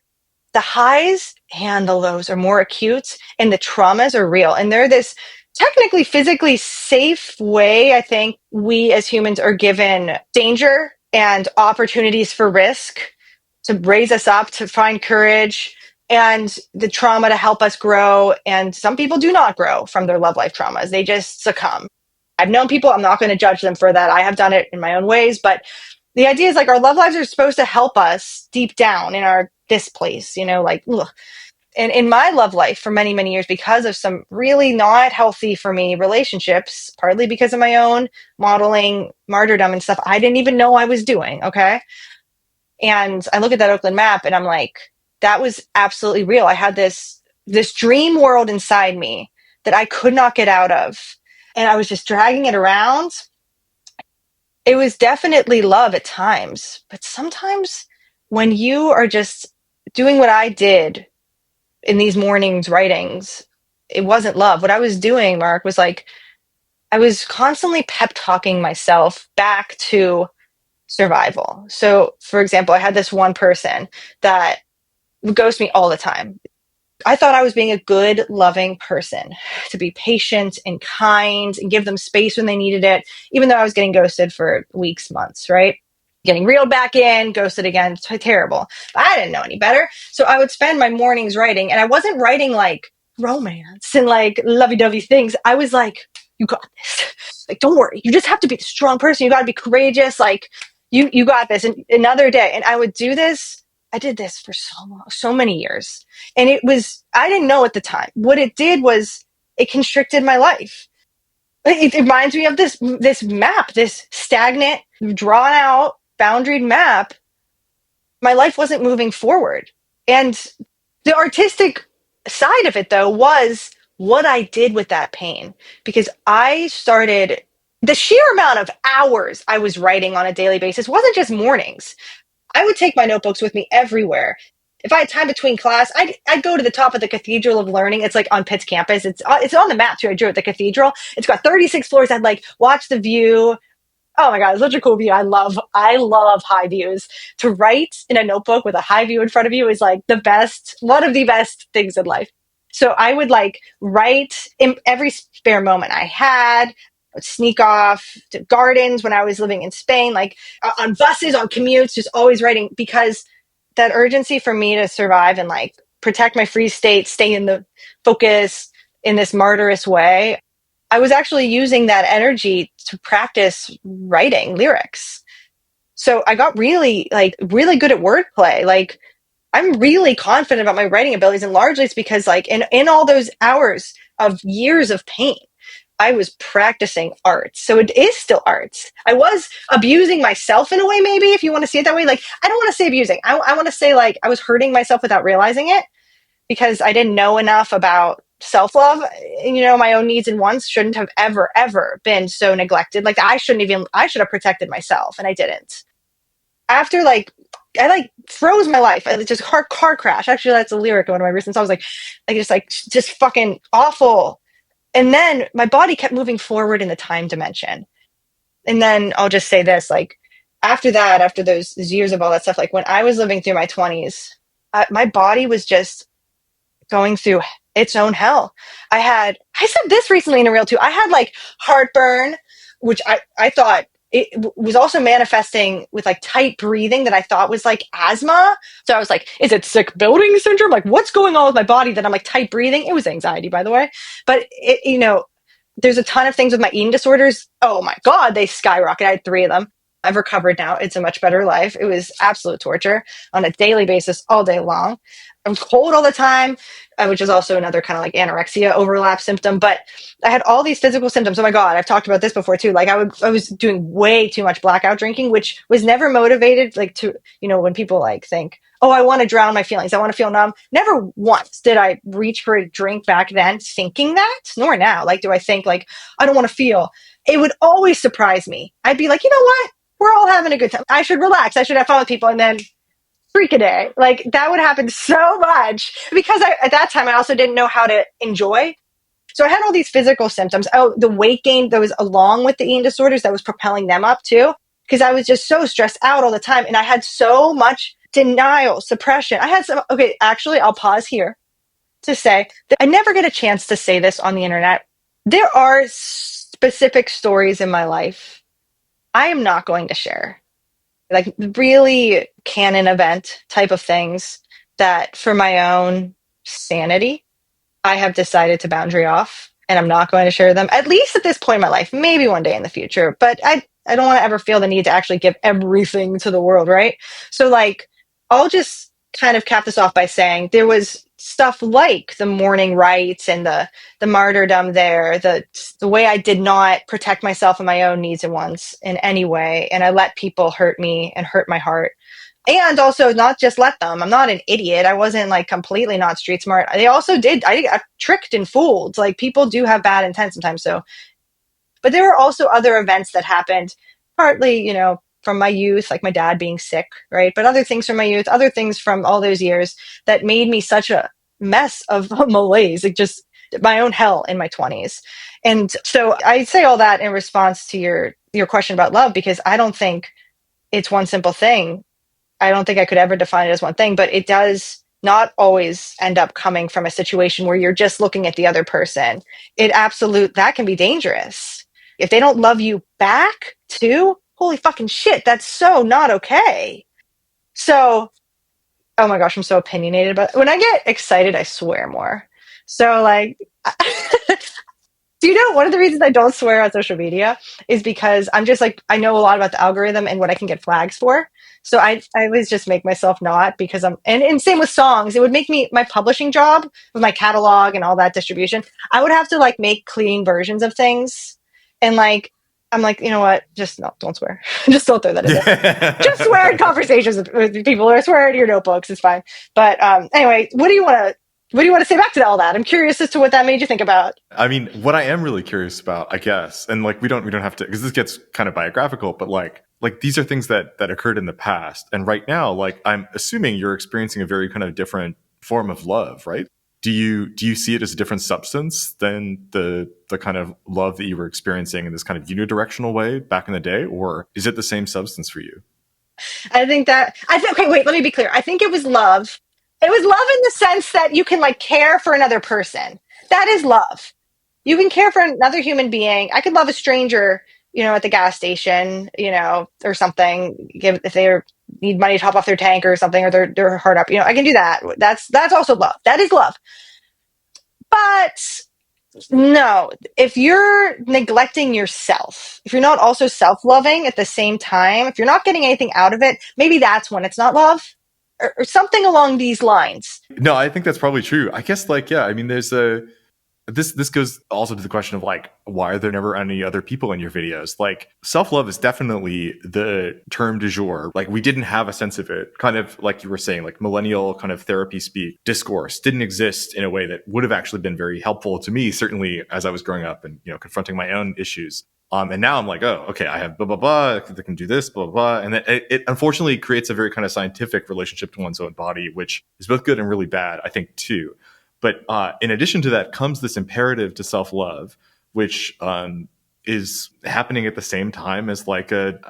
the highs and the lows are more acute and the traumas are real. And they're this technically physically safe way, I think, we as humans are given danger and opportunities for risk to raise us up, to find courage and the trauma to help us grow. And some people do not grow from their love life traumas. They just succumb. I've known people, I'm not going to judge them for that. I have done it in my own ways, but the idea is like our love lives are supposed to help us deep down in our this place, like, ugh. And in my love life for many, many years, because of some really not healthy for me relationships, partly because of my own modeling, martyrdom and stuff, I didn't even know I was doing. Okay. And I look at that Oakland map and I'm like, that was absolutely real. I had this dream world inside me that I could not get out of. And I was just dragging it around. It was definitely love at times, but sometimes when you are just doing what I did in these mornings writings, it wasn't love. What I was doing, Mark, was like, I was constantly pep talking myself back to survival. So for example, I had this one person that would ghost me all the time. I thought I was being a good, loving person to be patient and kind and give them space when they needed it, even though I was getting ghosted for weeks, months, right? getting reeled back in, ghosted again. It's terrible. But I didn't know any better. So I would spend my mornings writing, and I wasn't writing like romance and like lovey-dovey things. I was like, you got this. Like, don't worry. You just have to be the strong person. You got to be courageous. Like, you got this. And another day. And I would do this. I did this for so long, so many years. And I didn't know at the time. What it did was it constricted my life. It reminds me of this map, this stagnant, drawn out, boundaried map. My life wasn't moving forward. And the artistic side of it, though, was what I did with that pain. Because I started, the sheer amount of hours I was writing on a daily basis wasn't just mornings. I would take my notebooks with me everywhere. If I had time between class, I'd go to the top of the Cathedral of Learning. It's like on Pitt's campus. It's on the map too. I drew it, the cathedral. It's got 36 floors. I'd like watch the view. Oh my God, it's such a cool view. I love high views. To write in a notebook with a high view in front of you is like one of the best things in life. So I would like write in every spare moment I had. I would sneak off to gardens when I was living in Spain, like on buses, on commutes, just always writing, because that urgency for me to survive and like protect my free state, stay in the focus in this martyrous way. I was actually using that energy to practice writing lyrics. So I got really good at wordplay. Like, I'm really confident about my writing abilities, and largely it's because like in all those hours of years of pain, I was practicing art. So it is still art. I was abusing myself in a way, maybe, if you want to see it that way. Like, I don't want to say abusing. I want to say like I was hurting myself without realizing it, because I didn't know enough about self-love. My own needs and wants shouldn't have ever been so neglected. Like, I should have protected myself, and I didn't. After I froze my life. I just car crash. Actually, that's a lyric in one of my recent songs. Just fucking awful. And then my body kept moving forward in the time dimension. And then I'll just say this, like, after that, after those years of all that stuff, like when I was living through my 20s, my body was just going through its own hell. I said this recently in a reel too. I had like heartburn, which I thought it was also manifesting with like tight breathing that I thought was like asthma. So I was like, is it sick building syndrome? Like, what's going on with my body that I'm like tight breathing? It was anxiety, by the way. But there's a ton of things with my eating disorders. Oh my God, they skyrocketed. I had 3 of them. I've recovered now. It's a much better life. It was absolute torture on a daily basis all day long. I'm cold all the time, which is also another kind of like anorexia overlap symptom. But I had all these physical symptoms. Oh my God, I've talked about this before too. Like, I was doing way too much blackout drinking, which was never motivated. Like, to, when people like think, oh, I want to drown my feelings, I want to feel numb. Never once did I reach for a drink back then thinking that, nor now. Like, do I think like, I don't want to feel? It would always surprise me. I'd be like, you know what? We're all having a good time. I should relax. I should have fun with people. And then freak a day. Like, that would happen so much because at that time I also didn't know how to enjoy. So I had all these physical symptoms. Oh, the weight gain that was along with the eating disorders that was propelling them up too, because I was just so stressed out all the time. And I had so much denial, suppression. Okay, actually, I'll pause here to say that I never get a chance to say this on the internet. There are specific stories in my life I am not going to share. Like, really canon event type of things that for my own sanity, I have decided to boundary off, and I'm not going to share them, at least at this point in my life, maybe one day in the future. But I don't want to ever feel the need to actually give everything to the world, right? So like, I'll just kind of cap this off by saying there was stuff like the morning rites and the martyrdom there, the way I did not protect myself and my own needs and wants in any way, and I let people hurt me and hurt my heart. And also not just let them. I'm not an idiot. I wasn't like completely not street smart. They also did. I got tricked and fooled. Like, people do have bad intent sometimes. So, but there were also other events that happened, partly, from my youth, like my dad being sick, right? But other things from my youth, other things from all those years that made me such a mess of malaise, like just my own hell in my 20s. And so I say all that in response to your question about love, because I don't think it's one simple thing. I don't think I could ever define it as one thing, but it does not always end up coming from a situation where you're just looking at the other person. That can be dangerous. If they don't love you back too, holy fucking shit, that's so not okay. So, oh my gosh, I'm so opinionated, but when I get excited, I swear more. So like, do you know one of the reasons I don't swear on social media is because I'm just like, I know a lot about the algorithm and what I can get flags for. So I always just make myself not, because and same with songs. It would make me, my publishing job with my catalog and all that distribution, I would have to like make clean versions of things. And like, I'm like, you know what? Just no, don't swear. Just don't throw that in there. Just swear in conversations with people, or swear in your notebooks. It's fine. But anyway, what do you want to say back to all that? I'm curious as to what that made you think about. I mean, what I am really curious about, I guess, and like we don't have to, because this gets kind of biographical, but like these are things that occurred in the past, and right now, like I'm assuming you're experiencing a very kind of different form of love, right? Do you see it as a different substance than the kind of love that you were experiencing in this kind of unidirectional way back in the day, or is it the same substance for you? I think that I think okay, wait, let me be clear. I think it was love. It was love in the sense that you can like care for another person. That is love. You can care for another human being. I could love a stranger, at the gas station, or something. Give if they need money to top off their tank or something, or they're hard up. I can do that. That's also love. That is love. But no, if you're neglecting yourself, if you're not also self-loving at the same time, if you're not getting anything out of it, maybe that's when it's not love, or something along these lines. No, I think that's probably true. I guess, like, yeah, I mean, there's a this goes also to the question of like, why are there never any other people in your videos? Like, self-love is definitely the term du jour. Like, we didn't have a sense of it, kind of like you were saying, like millennial kind of therapy speak discourse didn't exist in a way that would have actually been very helpful to me, certainly as I was growing up and confronting my own issues. And now I'm like, oh, okay, I have blah blah blah, they can do this, blah blah blah, and then it unfortunately creates a very kind of scientific relationship to one's own body, which is both good and really bad, I think, too. But in addition to that comes this imperative to self-love, which is happening at the same time as like a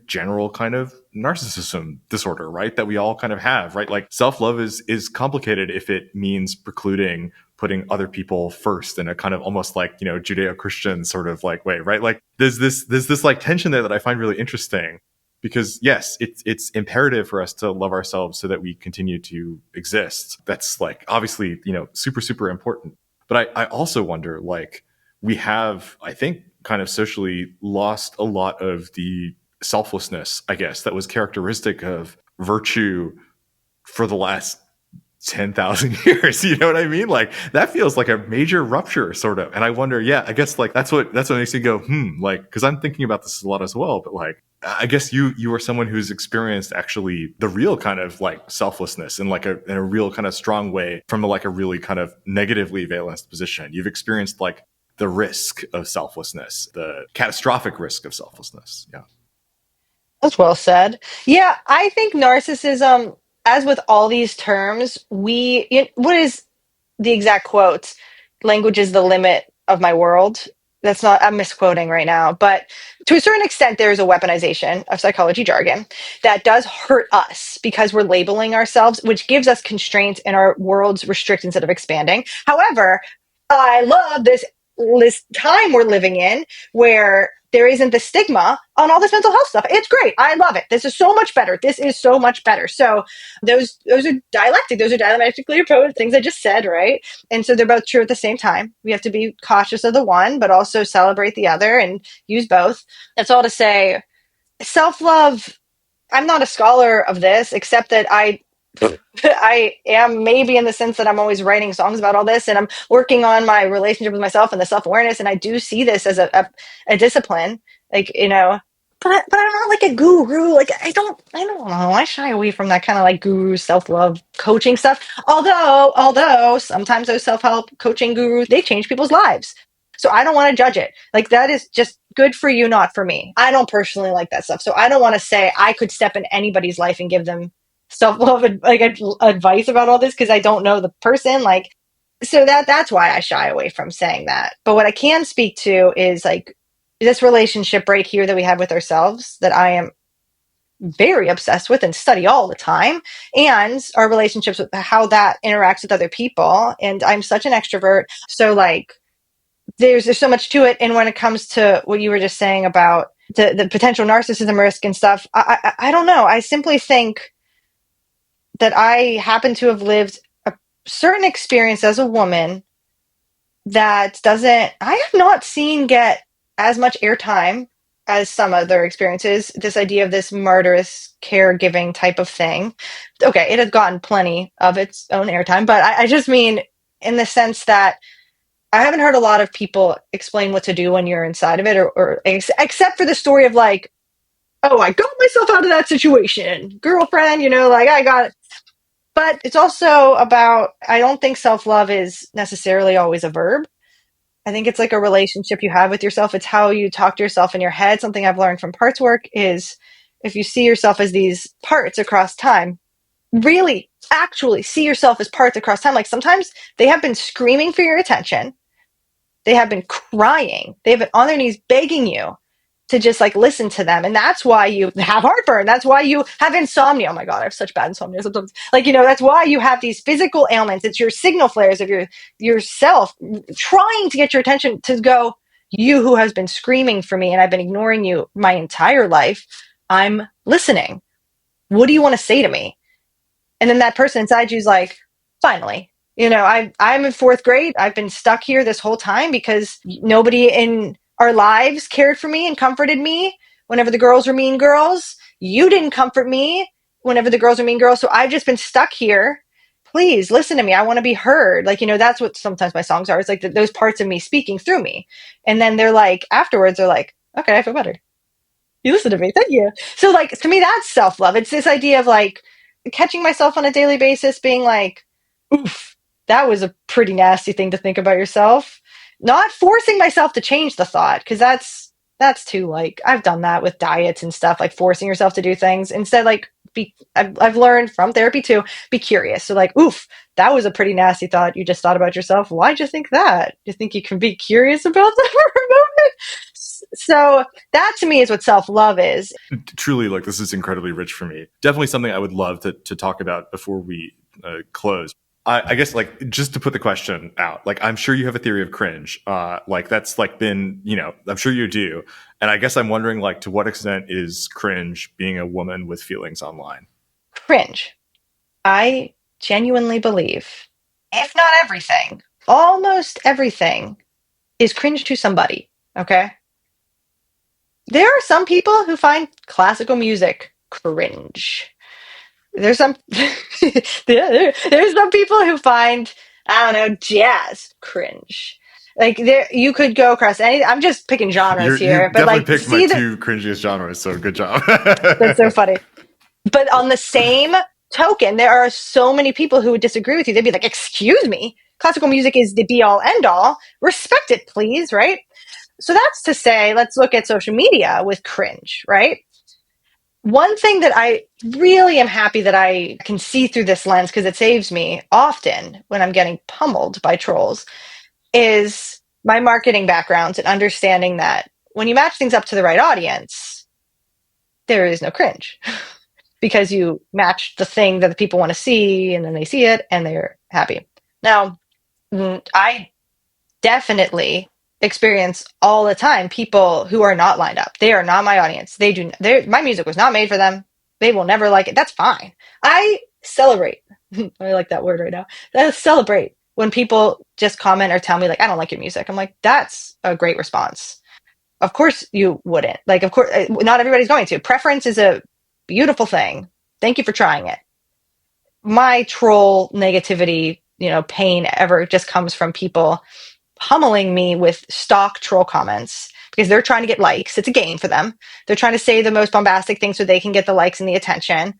general kind of narcissism disorder, right? That we all kind of have, right? Like self-love is complicated if it means precluding putting other people first in a kind of almost like, Judeo-Christian sort of like way, right? Like there's this like tension there that I find really interesting. Because yes, it's imperative for us to love ourselves so that we continue to exist. That's like obviously, super, super important. But I also wonder, like, we have, I think, kind of socially lost a lot of the selflessness, I guess, that was characteristic of virtue for the last 10,000 years. You know what I mean? Like that feels like a major rupture sort of. And I wonder, yeah, I guess like that's what makes me go, like, cause I'm thinking about this a lot as well, but like, I guess you are someone who's experienced actually the real kind of like selflessness in in a real kind of strong way from like a really kind of negatively valenced position. You've experienced like the risk of selflessness, the catastrophic risk of selflessness. Yeah. That's well said. Yeah, I think narcissism, as with all these terms, what is the exact quote? Language is the limit of my world. That's not, I'm misquoting right now, but to a certain extent, there is a weaponization of psychology jargon that does hurt us because we're labeling ourselves, which gives us constraints and our worlds restrict instead of expanding. However, I love this time we're living in where there isn't the stigma on all this mental health stuff. It's great. I love it. This is so much better. This is so much better. So those are dialectic. Those are dialectically opposed things I just said, right? And so they're both true at the same time. We have to be cautious of the one, but also celebrate the other and use both. That's all to say. Self-love, I'm not a scholar of this, except that I am, maybe in the sense that I'm always writing songs about all this and I'm working on my relationship with myself and the self-awareness. And I do see this as a discipline, like, but I'm not like a guru. Like, I don't know. I shy away from that kind of like guru self-love coaching stuff. Although sometimes those self-help coaching gurus, they change people's lives. So I don't want to judge it. Like that is just good for you, not for me. I don't personally like that stuff. So I don't want to say I could step in anybody's life and give them self-love like advice about all this because I don't know the person. Like, so that's why I shy away from saying that. But what I can speak to is like this relationship right here that we have with ourselves that I am very obsessed with and study all the time, and our relationships with how that interacts with other people. And I'm such an extrovert. So like there's so much to it. And when it comes to what you were just saying about the potential narcissism risk and stuff. I don't know. I simply think that I happen to have lived a certain experience as a woman that I have not seen get as much airtime as some other experiences. This idea of this martyrous caregiving type of thing. Okay, it has gotten plenty of its own airtime, but I just mean in the sense that I haven't heard a lot of people explain what to do when you're inside of it, or except for the story of like, oh, I got myself out of that situation, girlfriend, like I got it. But it's also about, I don't think self love is necessarily always a verb. I think it's like a relationship you have with yourself. It's how you talk to yourself in your head. Something I've learned from parts work is if you see yourself as these parts across time, really actually see yourself as parts across time. Like sometimes they have been screaming for your attention. They have been crying. They've been on their knees begging you to just like listen to them. And that's why you have heartburn. That's why you have insomnia. Oh my God, I have such bad insomnia sometimes. Like, that's why you have these physical ailments. It's your signal flares of yourself trying to get your attention to go, you who has been screaming for me and I've been ignoring you my entire life. I'm listening. What do you want to say to me? And then that person inside you is like, finally, I'm in fourth grade. I've been stuck here this whole time because nobody in our lives cared for me and comforted me whenever the girls were mean girls. You didn't comfort me whenever the girls were mean girls. So I've just been stuck here. Please listen to me. I want to be heard. Like, that's what sometimes my songs are. It's like those parts of me speaking through me. And then they're like, afterwards, they're like, okay, I feel better. You listen to me. Thank you. So like, to me, that's self-love. It's this idea of like catching myself on a daily basis, being like, oof, that was a pretty nasty thing to think about yourself. Not forcing myself to change the thought, because that's too, like, I've done that with diets and stuff, like forcing yourself to do things. Instead, like, I've learned from therapy to be curious. So like, oof, that was a pretty nasty thought you just thought about yourself. Why'd you think that? You think you can be curious about that for a moment? So that to me is what self-love is. Truly, like, this is incredibly rich for me. Definitely something I would love to talk about before we close. I guess, like, just to put the question out, like, I'm sure you have a theory of cringe. Like, that's like been, I'm sure you do. And I guess I'm wondering, like, to what extent is cringe being a woman with feelings online? Cringe. I genuinely believe, if not everything, almost everything is cringe to somebody. Okay. There are some people who find classical music cringe. There's some there's some people who find, I don't know, jazz cringe. Like, there you could go across any, I'm just picking genres You here, but definitely like, picked my see that, two cringiest genres, so good job. that's so funny. But on the same token, there are so many people who would disagree with you. They'd be like, excuse me, classical music is the be all end all. Respect it, please, right? So that's to say, let's look at social media with cringe, right? One thing that I really am happy that I can see through this lens, because it saves me often when I'm getting pummeled by trolls, is my marketing background and understanding that when you match things up to the right audience, there is no cringe because you match the thing that the people want to see, and then they see it and they're happy. Now, I definitely experience all the time people who are not lined up. They are not my audience. My music was not made for them. They will never like it. That's fine. I celebrate. I like that word right now. I celebrate when people just comment or tell me like, I don't like your music. I'm like, that's a great response. Of course you wouldn't. Like, of course, not everybody's going to. Preference is a beautiful thing. Thank you for trying it. My troll negativity, pain ever just comes from people pummeling me with stock troll comments because they're trying to get likes. It's a game for them. They're trying to say the most bombastic things so they can get the likes and the attention.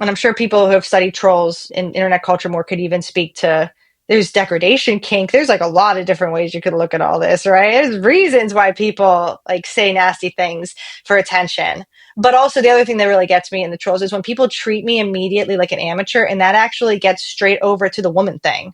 And I'm sure people who have studied trolls in internet culture more could even speak to, there's degradation kink. There's like a lot of different ways you could look at all this, right? There's reasons why people like say nasty things for attention. But also the other thing that really gets me in the trolls is when people treat me immediately like an amateur, and that actually gets straight over to the woman thing.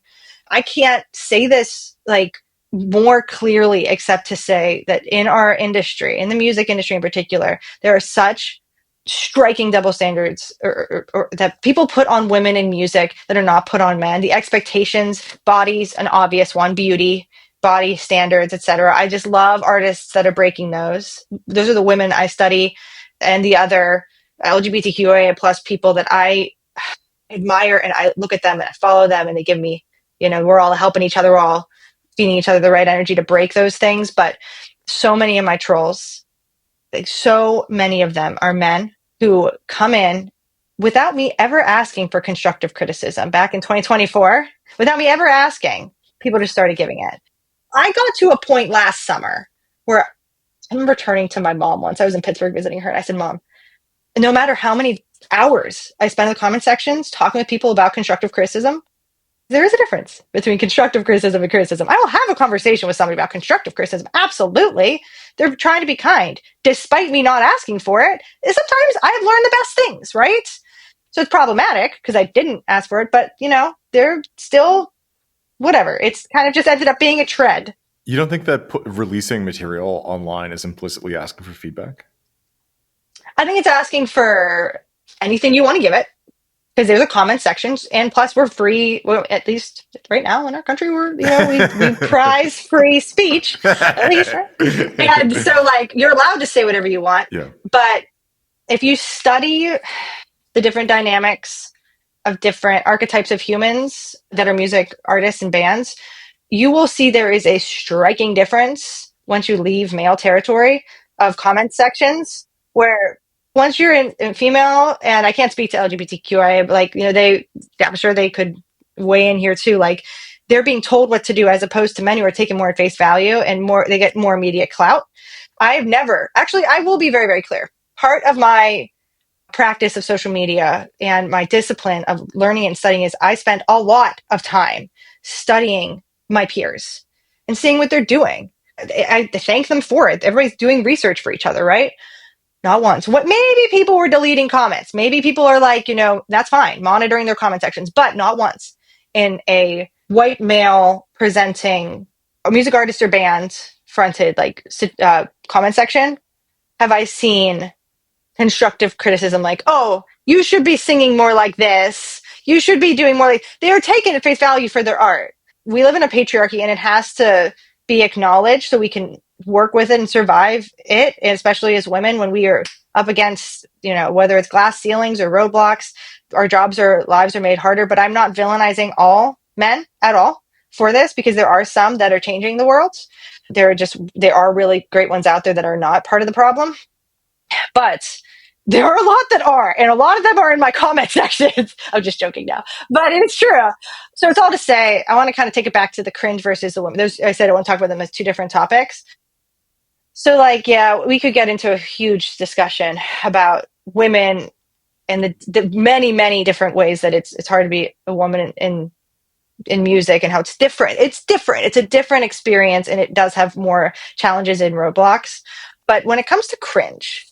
I can't say this like more clearly except to say that in our industry, in the music industry in particular, there are such striking double standards or that people put on women in music that are not put on men. The expectations, bodies, an obvious one, beauty, body standards, etc. I just love artists that are breaking those. Those are the women I study, and the other LGBTQIA plus people that I admire, and I look at them and I follow them, and they give me, we're all helping each other, we're all feeding each other the right energy to break those things. But so many of my trolls, like so many of them, are men who come in without me ever asking for constructive criticism. Back in 2024, without me ever asking, people just started giving it. I got to a point last summer where I remember turning to my mom once. I was in Pittsburgh visiting her, and I said, Mom, no matter how many hours I spend in the comment sections talking with people about constructive criticism, there is a difference between constructive criticism and criticism. I will have a conversation with somebody about constructive criticism. Absolutely. They're trying to be kind, despite me not asking for it. Sometimes I have learned the best things, right? So it's problematic because I didn't ask for it, but they're still whatever. It's kind of just ended up being a trend. You don't think that releasing material online is implicitly asking for feedback? I think it's asking for anything you want to give it, because there's a comment section, and plus we're free. Well, at least right now in our country, we prize free speech, at least, right? And so, like, you're allowed to say whatever you want. Yeah. But if you study the different dynamics of different archetypes of humans that are music artists and bands, you will see there is a striking difference once you leave male territory of comment sections, where once you're in female, and I can't speak to LGBTQIA, but I'm sure they could weigh in here too. Like, they're being told what to do, as opposed to men who are taken more at face value and they get more immediate clout. I will be very, very clear. Part of my practice of social media and my discipline of learning and studying is I spend a lot of time studying my peers and seeing what they're doing. I thank them for it. Everybody's doing research for each other, right? Not once. Maybe people were deleting comments. Maybe people are like, that's fine, monitoring their comment sections, but not once in a white male presenting a music artist or band fronted comment section have I seen constructive criticism, like, oh, you should be singing more like this. You should be doing more like. They are taken at face value for their art. We live in a patriarchy, and it has to be acknowledged so we can work with it and survive it, especially as women when we are up against, whether it's glass ceilings or roadblocks, our jobs or lives are made harder. But I'm not villainizing all men at all for this, because there are some that are changing the world. There are really great ones out there that are not part of the problem. But there are a lot that are, and a lot of them are in my comment sections. I'm just joking now, but it's true. So it's all to say, I want to kind of take it back to the cringe versus the women. I said I want to talk about them as two different topics. So, we could get into a huge discussion about women and the many, many different ways that it's hard to be a woman in music, and how it's different. It's different. It's a different experience, and it does have more challenges and roadblocks. But when it comes to cringe,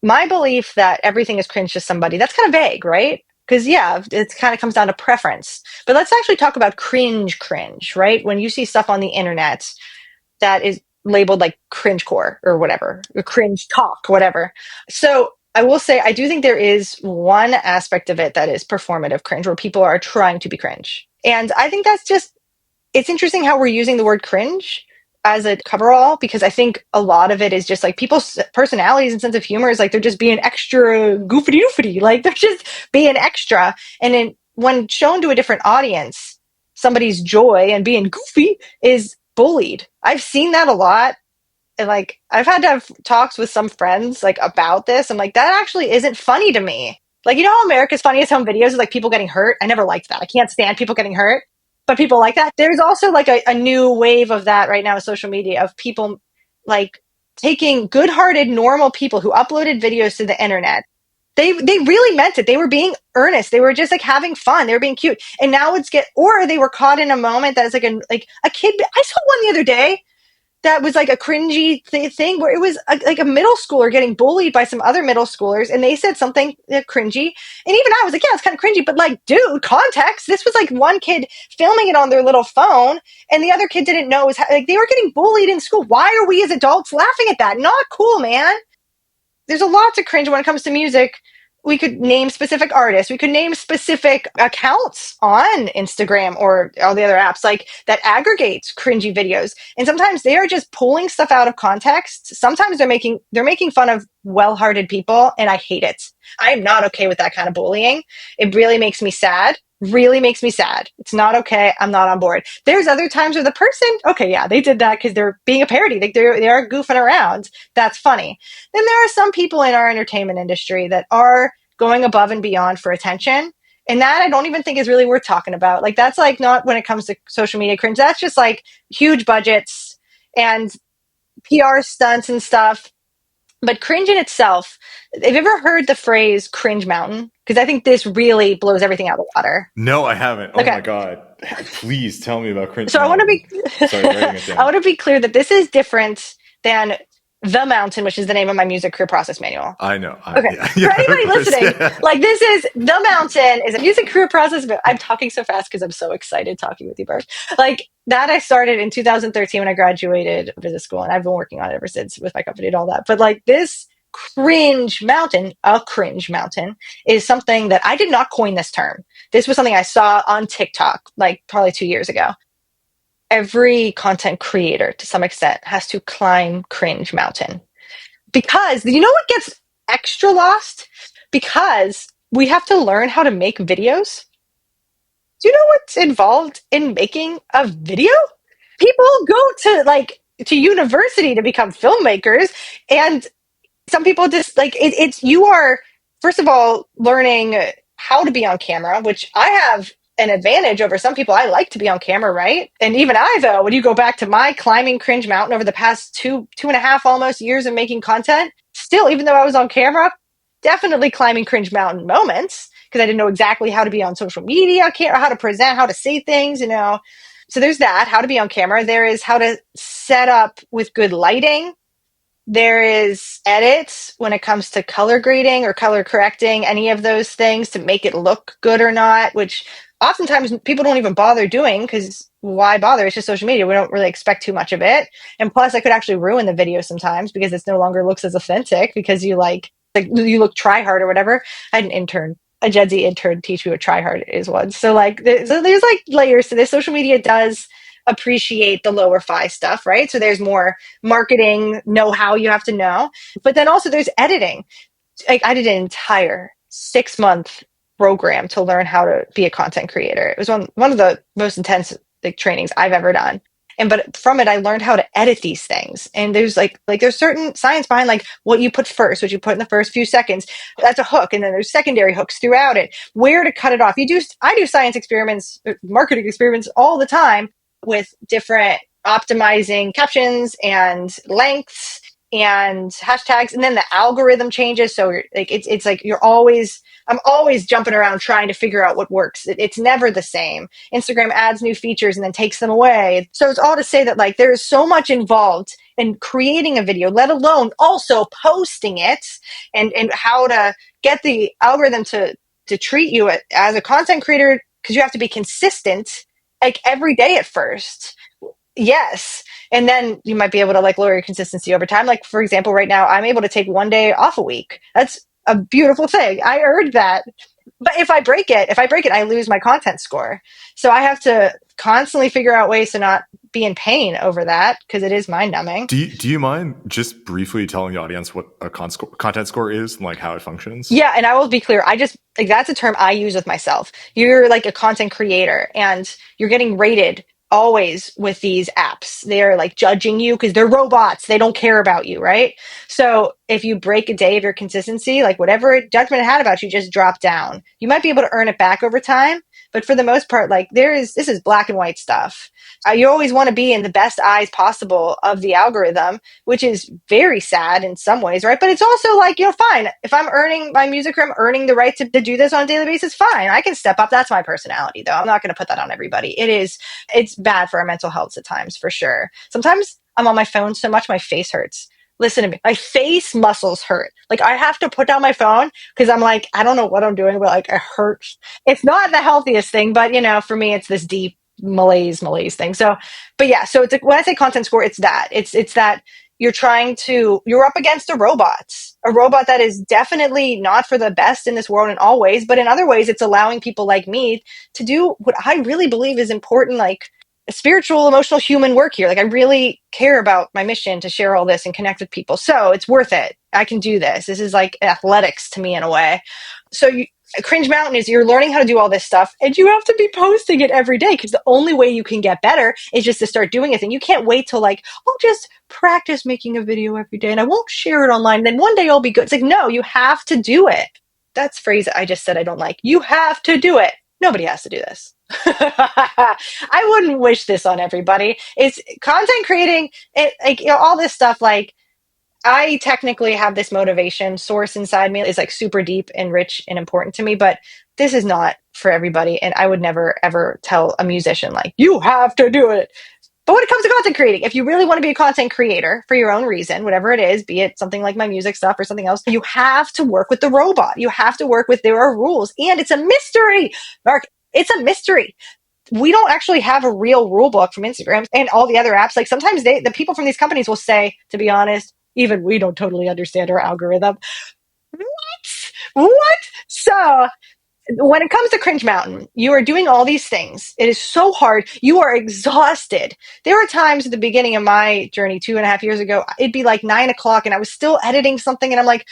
my belief that everything is cringe to somebody, that's kind of vague, right? Because, it kind of comes down to preference. But let's actually talk about cringe, right? When you see stuff on the internet that is labeled like cringe-core or whatever, or cringe talk, whatever. So I will say, I do think there is one aspect of it that is performative cringe, where people are trying to be cringe. And I think it's interesting how we're using the word cringe as a coverall, because I think a lot of it is just like people's personalities and sense of humor is like they're just being extra goofy doofy, like they're just being extra. And then when shown to a different audience, somebody's joy and being goofy is bullied. I've seen that a lot. And I've had to have talks with some friends about this. I'm like, that actually isn't funny to me. How America's Funniest Home Videos is people getting hurt? I never liked that. I can't stand people getting hurt. But people like that. There's also a new wave of that right now with social media, of people taking good-hearted, normal people who uploaded videos to the internet. They really meant it. They were being earnest. They were just having fun. They were being cute. And now or they were caught in a moment that's a kid. I saw one the other day that was a cringy thing where it was a middle schooler getting bullied by some other middle schoolers, and they said something cringy, and even I was like, yeah, it's kind of cringy, but dude, context. This was one kid filming it on their little phone, and the other kid didn't know it was they were getting bullied in school. Why are we as adults laughing at that? Not cool, man. There's a lot to cringe when it comes to music. we could name specific artists. We could name specific accounts on Instagram or all the other apps like that aggregates cringy videos. And sometimes they are just pulling stuff out of context. Sometimes they're making fun of well-hearted people, and I hate it. I am not okay with that kind of bullying. It really makes me sad. Really makes me sad. It's not okay. I'm not on board. There's other times where the person, okay, yeah, they did that because they're being a parody. They are goofing around. That's funny. Then there are some people in our entertainment industry that are going above and beyond for attention. And that I don't even think is really worth talking about. Like, that's like not when it comes to social media cringe. That's just like huge budgets and PR stunts and stuff. But cringe in itself, have you ever heard the phrase cringe mountain? Because I think this really blows everything out of the water. No, I haven't. Oh Okay. my god. Please tell me about Cringe So I want to Mountain. be Sorry, writing it I down. want to be clear that this is different than The Mountain, which is the name of my music career process manual. I know. Okay. Yeah, For yeah, of anybody course. listening, Yeah. like this is The Mountain is a music career process, but I'm talking so fast because I'm so excited talking with you, Bert. Like that I started in 2013 when I graduated business school, and I've been working on it ever since with my company and all that. But like this cringe mountain is something that I did not coin this term. This was something I saw on TikTok like probably 2 years ago. Every content creator to some extent has to climb cringe mountain because you know what gets extra lost? Because we have to learn how to make videos. Do you know what's involved in making a video? People go to university to become filmmakers, and some people just like it's you are first of all learning how to be on camera, which I have an advantage over some people. I like to be on camera, right? And even I, though, when you go back to my climbing cringe mountain over the past two and a half almost years of making content, still, even though I was on camera, definitely climbing cringe mountain moments because I didn't know exactly how to be on social media, how to present, how to say things, you know. So there's that, how to be on camera. There is how to set up with good lighting. There is edits when it comes to color grading or color correcting, any of those things to make it look good or not, which oftentimes people don't even bother doing because why bother? It's just social media. We don't really expect too much of it. And plus, I could actually ruin the video sometimes because it no longer looks as authentic because like you look try hard or whatever. I had an intern, a Gen Z intern, teach me what try hard is once. So like, there's like layers to this. Social media does appreciate the lower fi stuff, right? So there's more marketing know-how you have to know, but then also there's editing. Like I did an entire 6 month program to learn how to be a content creator. It was one of the most intense like trainings I've ever done. And but from it, I learned how to edit these things. And there's like there's certain science behind like what you put first, what you put in the first few seconds. That's a hook, and then there's secondary hooks throughout it. Where to cut it off? I do science experiments, marketing experiments all the time with different optimizing captions and lengths and hashtags, and then the algorithm changes. So it's like I'm always jumping around trying to figure out what works. It's never the same. Instagram adds new features and then takes them away. So it's all to say that like there is so much involved in creating a video, let alone also posting it and how to get the algorithm to treat you as a content creator because you have to be consistent like every day at first. Yes. And then you might be able to like lower your consistency over time. Like, for example, right now, I'm able to take one day off a week. That's a beautiful thing. I earned that. But if I break it, I lose my content score. So I have to constantly figure out ways to not be in pain over that because it is mind numbing. Do you mind just briefly telling the audience what a content score is and like how it functions? Yeah, and I will be clear. I just like that's a term I use with myself. You're like a content creator and you're getting rated always with these apps. They're like judging you because they're robots. They don't care about you, right? So if you break a day of your consistency, like whatever judgment it had about you just drop down. You might be able to earn it back over time, but for the most part, like this is black and white stuff. You always want to be in the best eyes possible of the algorithm, which is very sad in some ways, right? But it's also like, fine. If I'm earning my music, or I'm earning the right to do this on a daily basis, fine. I can step up. That's my personality, though. I'm not going to put that on everybody. It's bad for our mental health at times, for sure. Sometimes I'm on my phone so much my face hurts. Listen to me. My face muscles hurt. Like I have to put down my phone because I'm like, I don't know what I'm doing, but like it hurts. It's not the healthiest thing, but for me, it's this deep malaise thing. So, but yeah, so it's like when I say content score, it's that you're up against a robot that is definitely not for the best in this world in all ways, but in other ways, it's allowing people like me to do what I really believe is important, like spiritual, emotional, human work here. Like, I really care about my mission to share all this and connect with people. So it's worth it. I can do this. This is like athletics to me in a way. So Cringe Mountain is you're learning how to do all this stuff, and you have to be posting it every day, because the only way you can get better is just to start doing it. And you can't wait till like, I'll just practice making a video every day and I won't share it online. Then one day I'll be good. It's like, no, you have to do it. That's a phrase I just said I don't like. You have to do it. Nobody has to do this. I wouldn't wish this on everybody. It's content creating, it, like, all this stuff. Like, I technically have this motivation source inside me. It's like super deep and rich and important to me, but this is not for everybody. And I would never, ever tell a musician, like, you have to do it. But when it comes to content creating, if you really want to be a content creator for your own reason, whatever it is, be it something like my music stuff or something else, you have to work with the robot. You have to work with, there are rules, and it's a mystery. Mark, it's a mystery. We don't actually have a real rule book from Instagram and all the other apps. Like, sometimes the people from these companies will say, to be honest, even we don't totally understand our algorithm. What? So when it comes to Cringe Mountain, you are doing all these things. It is so hard. You are exhausted. There were times at the beginning of my journey 2.5 years ago, it'd be like 9 o'clock and I was still editing something, and I'm like,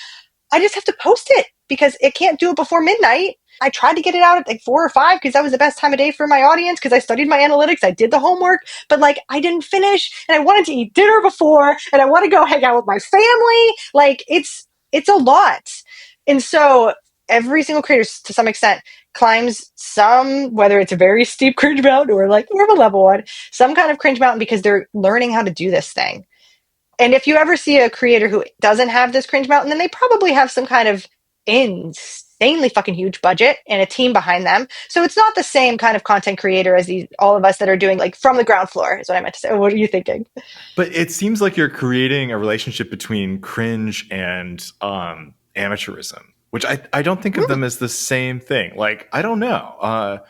I just have to post it because it can't do it before midnight. I tried to get it out at like 4 or 5 because that was the best time of day for my audience, because I studied my analytics. I did the homework, but like, I didn't finish, and I wanted to eat dinner before, and I want to go hang out with my family. Like, it's a lot. And so every single creator, to some extent, climbs some, whether it's a very steep cringe mountain or like more of a level one, some kind of cringe mountain, because they're learning how to do this thing. And if you ever see a creator who doesn't have this cringe mountain, then they probably have some kind of insanely fucking huge budget and a team behind them. So it's not the same kind of content creator as all of us that are doing like from the ground floor, is what I meant to say. What are you thinking? But it seems like you're creating a relationship between cringe and amateurism, which I don't think of them as the same thing. Like, I don't know.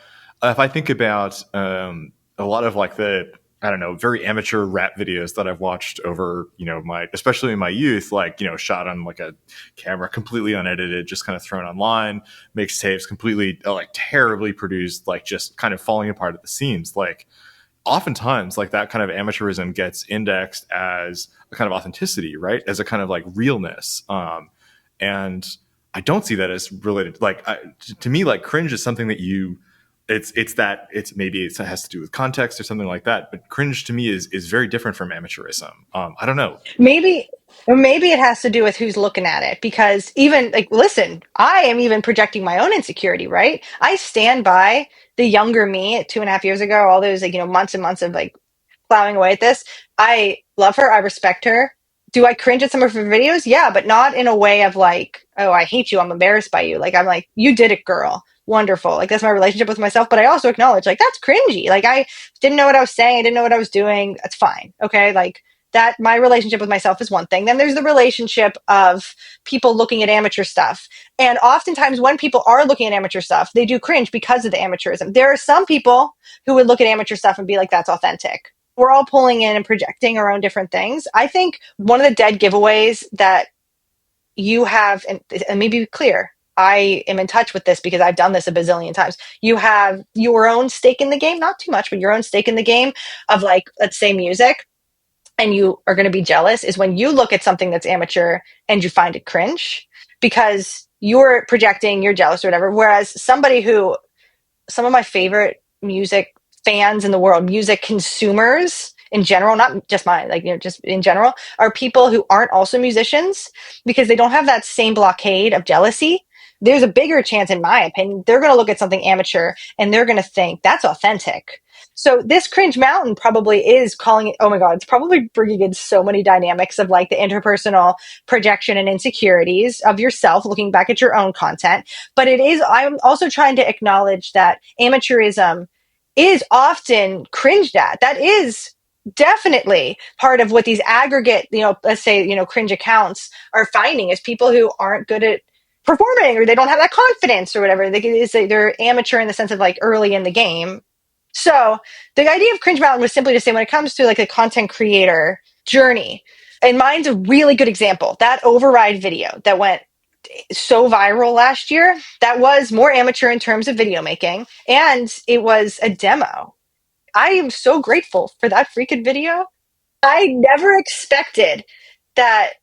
If I think about a lot of like the, I don't know, very amateur rap videos that I've watched over, especially in my youth, like, shot on like a camera, completely unedited, just kind of thrown online, mixtapes, completely like terribly produced, like just kind of falling apart at the seams. Like, oftentimes like that kind of amateurism gets indexed as a kind of authenticity, right? As a kind of like realness. And I don't see that as related. Like, to me, like cringe is something that maybe it has to do with context or something like that. But cringe to me is very different from amateurism. I don't know. Maybe it has to do with who's looking at it, because even like, listen, I am even projecting my own insecurity, right? I stand by the younger me 2.5 years ago, all those like, months and months of like plowing away at this. I love her. I respect her. Do I cringe at some of her videos? Yeah, but not in a way of like, oh, I hate you, I'm embarrassed by you. Like, I'm like, you did it, girl. Wonderful. Like, that's my relationship with myself. But I also acknowledge, like, that's cringy. Like, I didn't know what I was saying. I didn't know what I was doing. That's fine. Okay. Like, that, my relationship with myself is one thing. Then there's the relationship of people looking at amateur stuff. And oftentimes when people are looking at amateur stuff, they do cringe because of the amateurism. There are some people who would look at amateur stuff and be like, that's authentic. We're all pulling in and projecting our own different things. I think one of the dead giveaways that you have, and let me be clear, I am in touch with this because I've done this a bazillion times. You have your own stake in the game, not too much, but your own stake in the game of, like, let's say music, and you are going to be jealous, is when you look at something that's amateur and you find it cringe because you're projecting, you're jealous or whatever. Whereas some of my favorite music fans in the world, music consumers in general, not just mine, like, just in general, are people who aren't also musicians, because they don't have that same blockade of jealousy. There's a bigger chance, in my opinion, they're going to look at something amateur and they're going to think that's authentic. So this Cringe Mountain probably is calling it, oh my God, it's probably bringing in so many dynamics of like the interpersonal projection and insecurities of yourself looking back at your own content. But I'm also trying to acknowledge that amateurism is often cringed at. That is definitely part of what these aggregate, let's say, cringe accounts are finding, is people who aren't good at performing, or they don't have that confidence or whatever. They're amateur in the sense of like early in the game. So the idea of Cringe Mountain was simply to say, when it comes to like a content creator journey, And mine's a really good example. That override video that went so viral last year, that was more amateur in terms of video making, and it was a demo. I am so grateful for that freaking video. I never expected that,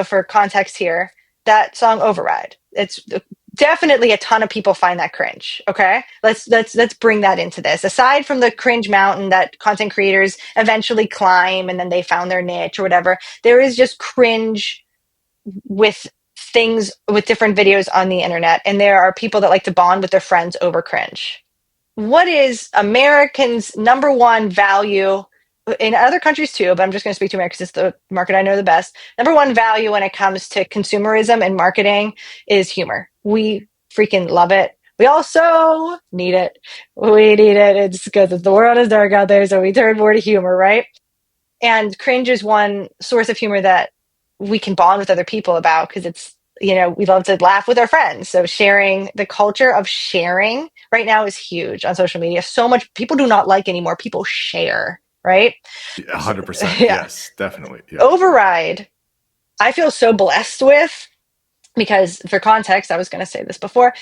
for context here, that song Override. It's definitely a ton of people find that cringe. Okay. Let's bring that into this. Aside from the cringe mountain that content creators eventually climb and then they found their niche or whatever, there is just cringe with things with different videos on the internet. And there are people that like to bond with their friends over cringe. What is Americans' number one value in other countries too, but I'm just going to speak to America because it's the market I know the best. Number one value when it comes to consumerism and marketing is humor. We freaking love it. We also need it. We need it. It's because the world is dark out there, so we turn more to humor, right? And cringe is one source of humor that we can bond with other people about because it's, we love to laugh with our friends. So sharing, the culture of sharing right now is huge on social media. So much people do not like anymore. People share, right? 100%. Yeah. Yes, definitely. Yeah. Override, I feel so blessed with, because for context, I was going to say this before.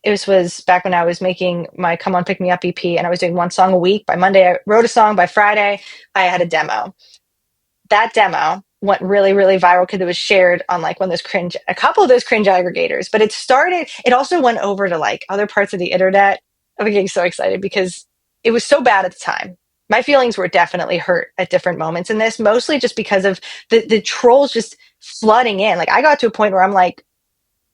Was back when I was making my Come On Pick Me Up EP and I was doing one song a week. By Monday, I wrote a song. By Friday, I had a demo. That demo went really, really viral because it was shared on like a couple of those cringe aggregators. But it also went over to like other parts of the internet. I'm getting so excited because it was so bad at the time. My feelings were definitely hurt at different moments in this, mostly just because of the trolls just flooding in. Like I got to a point where I'm like,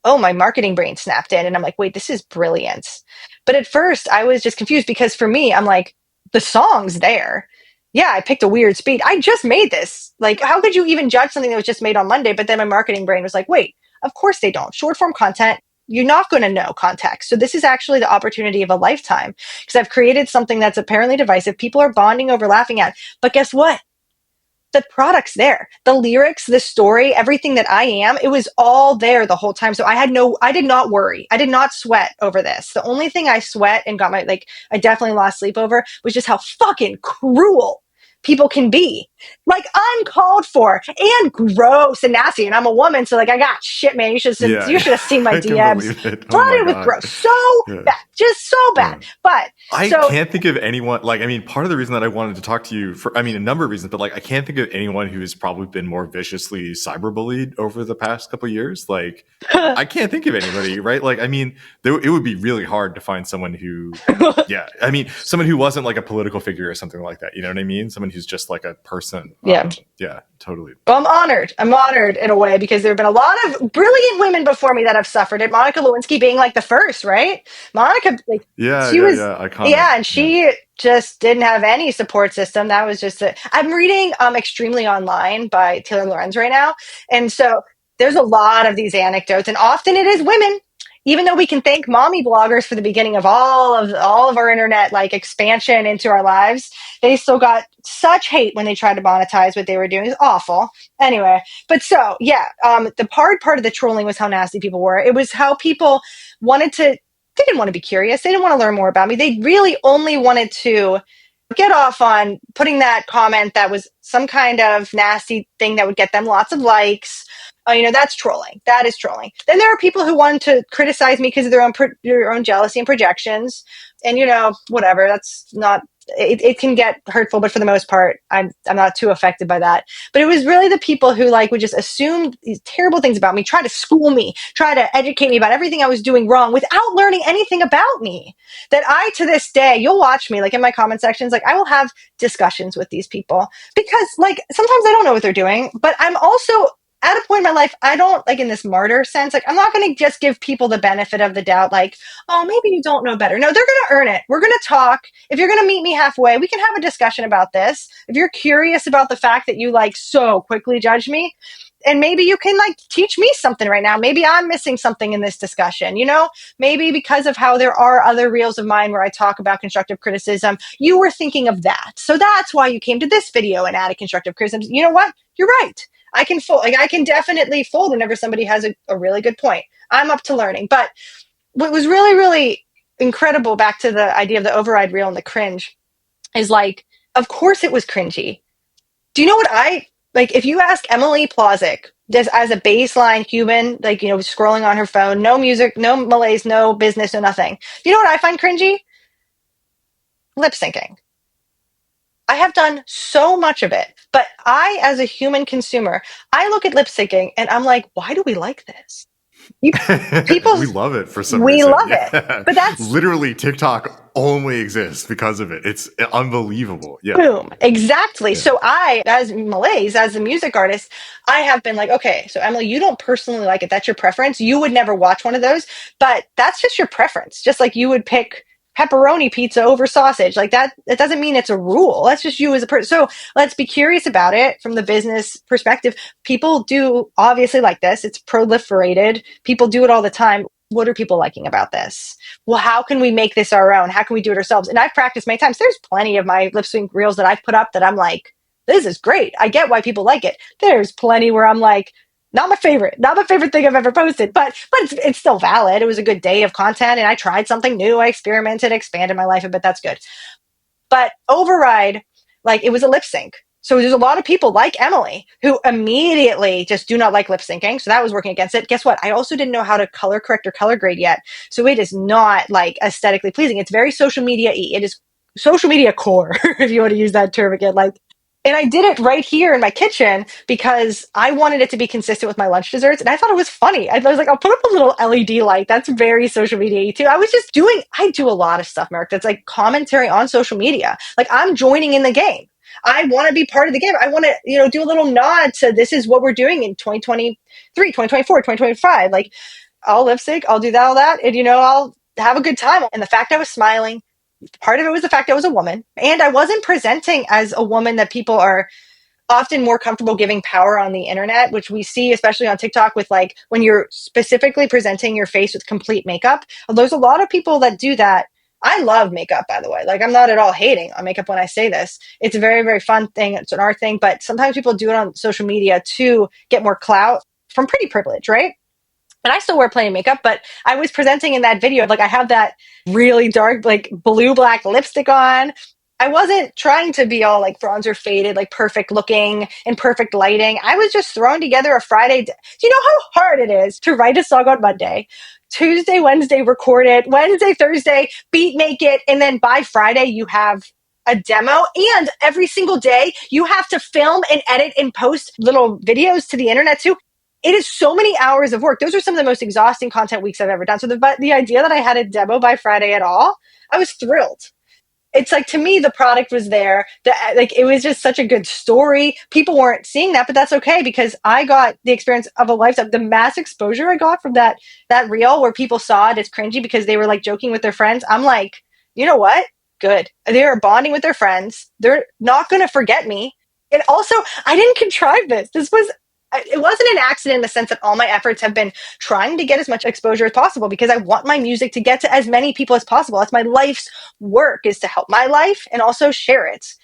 oh, my marketing brain snapped in and I'm like, wait, this is brilliant. But at first I was just confused because for me, I'm like, the song's there. Yeah, I picked a weird speed. I just made this. Like, how could you even judge something that was just made on Monday? But then my marketing brain was like, wait, of course they don't. Short form content, you're not going to know context. So this is actually the opportunity of a lifetime because I've created something that's apparently divisive. People are bonding over laughing at. But guess what? The product's there. The lyrics, the story, everything that I am, it was all there the whole time. So I did not worry. I did not sweat over this. The only thing I sweat and I definitely lost sleep over was just how fucking cruel people can be. Like uncalled for and gross and nasty. And I'm a woman, so like I got shit, man. You should have seen my I can DMs. believe it. Oh my Flooded with God. gross. So Yeah. bad. Just so bad. But I can't think of anyone, like, I mean, part of the reason that I wanted to talk to you a number of reasons, but like, I can't think of anyone who has probably been more viciously cyberbullied over the past couple of years. Like, I can't think of anybody, right? Like, I mean, it would be really hard to find someone who, someone who wasn't like a political figure or something like that. You know what I mean? Someone who's just like a person. Yeah. Yeah, totally. Well, I'm honored. I'm honored in a way because there have been a lot of brilliant women before me that have suffered it. Monica Lewinsky being like the first, right? Monica, like, she was, iconic. yeah, and she just didn't have any support system. That was just I'm reading Extremely Online by Taylor Lorenz right now. And so there's a lot of these anecdotes, and often it is women. Even though we can thank mommy bloggers for the beginning of all of our internet like expansion into our lives, they still got such hate when they tried to monetize what they were doing. It's awful. Anyway, but so yeah, the hard part of the trolling was how nasty people were. It was how people they didn't want to be curious. They didn't want to learn more about me. They really only wanted to get off on putting that comment that was some kind of nasty thing that would get them lots of likes. That's trolling. That is trolling. Then there are people who want to criticize me because of their own jealousy and projections. And, whatever. That's not, it can get hurtful, but for the most part, I'm not too affected by that. But it was really the people who would just assume these terrible things about me, try to school me, try to educate me about everything I was doing wrong without learning anything about me. That I, to this day, you'll watch me, in my comment sections, I will have discussions with these people because, sometimes I don't know what they're doing, but I'm also at a point in my life, I don't, in this martyr sense, I'm not going to just give people the benefit of the doubt, oh, maybe you don't know better. No, they're going to earn it. We're going to talk. If you're going to meet me halfway, we can have a discussion about this. If you're curious about the fact that you, so quickly judge me, and maybe you can, teach me something right now. Maybe I'm missing something in this discussion, Maybe because of how there are other reels of mine where I talk about constructive criticism, you were thinking of that. So that's why you came to this video and added constructive criticism. You know what? You're right. I can fold. I can definitely fold whenever somebody has a really good point. I'm up to learning. But what was really, really incredible, back to the idea of the override reel and the cringe, is of course it was cringy. Do you know what Like if you ask Emily Plosick, just as a baseline human, like, scrolling on her phone, no music, no malaise, no business, no nothing. You know what I find cringy? Lip syncing. I have done so much of it, but I, as a human consumer, I look at lip syncing and I'm like, why do we like this? You, people, We love it for some we reason. love it, Yeah. but that's Literally, TikTok only exists because of it. It's unbelievable. Yeah. boom. Exactly. Yeah. So I, as Malaise, as a music artist, I have been like, okay, so Emily, you don't personally like it. That's your preference. You would never watch one of those, but that's just your preference. Just like you would pick pepperoni pizza over sausage. Like that, it doesn't mean it's a rule. That's just you as a person. So let's be curious about it from the business perspective. People do obviously like this. It's proliferated. People do it all the time. What are people liking about this? Well, how can we make this our own? How can we do it ourselves? And I've practiced many times. There's plenty of my lip sync reels that I've put up that I'm like, this is great. I get why people like it. There's plenty where I'm like, not my favorite thing I've ever posted, but it's still valid. It was a good day of content and I tried something new. I experimented, expanded my life a bit. That's good. But Override, like it was a lip sync. So there's a lot of people like Emily who immediately just do not like lip syncing. So that was working against it. Guess what? I also didn't know how to color correct or color grade yet. So it is not like aesthetically pleasing. It's very social media-y. It is social media core, if you want to use that term again. Like, and I did it right here in my kitchen because I wanted it to be consistent with my lunch desserts. And I thought it was funny. I was like, I'll put up a little LED light. That's very social media too. I do a lot of stuff, Mark, that's like commentary on social media. Like I'm joining in the game. I want to be part of the game. I want to, do a little nod to this is what we're doing in 2023, 2024, 2025. Like I'll lip sync, I'll do that, all that. And, I'll have a good time. And the fact I was smiling, part of it was the fact I was a woman and I wasn't presenting as a woman that people are often more comfortable giving power on the internet, which we see especially on TikTok with like when you're specifically presenting your face with complete makeup. There's a lot of people that do that. I love makeup, by the way. Like I'm not at all hating on makeup when I say this. It's a very, very fun thing. It's an art thing, but sometimes people do it on social media to get more clout from pretty privilege, right? And I still wear plain makeup, but I was presenting in that video, like I have that really dark, like blue black lipstick on. I wasn't trying to be all like bronzer faded, like perfect looking and perfect lighting. I was just throwing together a Friday. Do you know how hard it is to write a song on Monday, Tuesday, Wednesday, record it, Wednesday, Thursday, beat make it, and then by Friday you have a demo, and every single day you have to film and edit and post little videos to the internet too. It is so many hours of work. Those are some of the most exhausting content weeks I've ever done. So the idea that I had a demo by Friday at all, I was thrilled. It's like, to me, the product was there. Like it was just such a good story. People weren't seeing that, but that's okay because I got the experience of a lifetime. The mass exposure I got from that reel where people saw it as cringy because they were like joking with their friends. I'm like, you know what? Good. They are bonding with their friends. They're not going to forget me. And also, I didn't contrive this. It wasn't an accident in the sense that all my efforts have been trying to get as much exposure as possible because I want my music to get to as many people as possible. That's my life's work, is to help my life and also share it.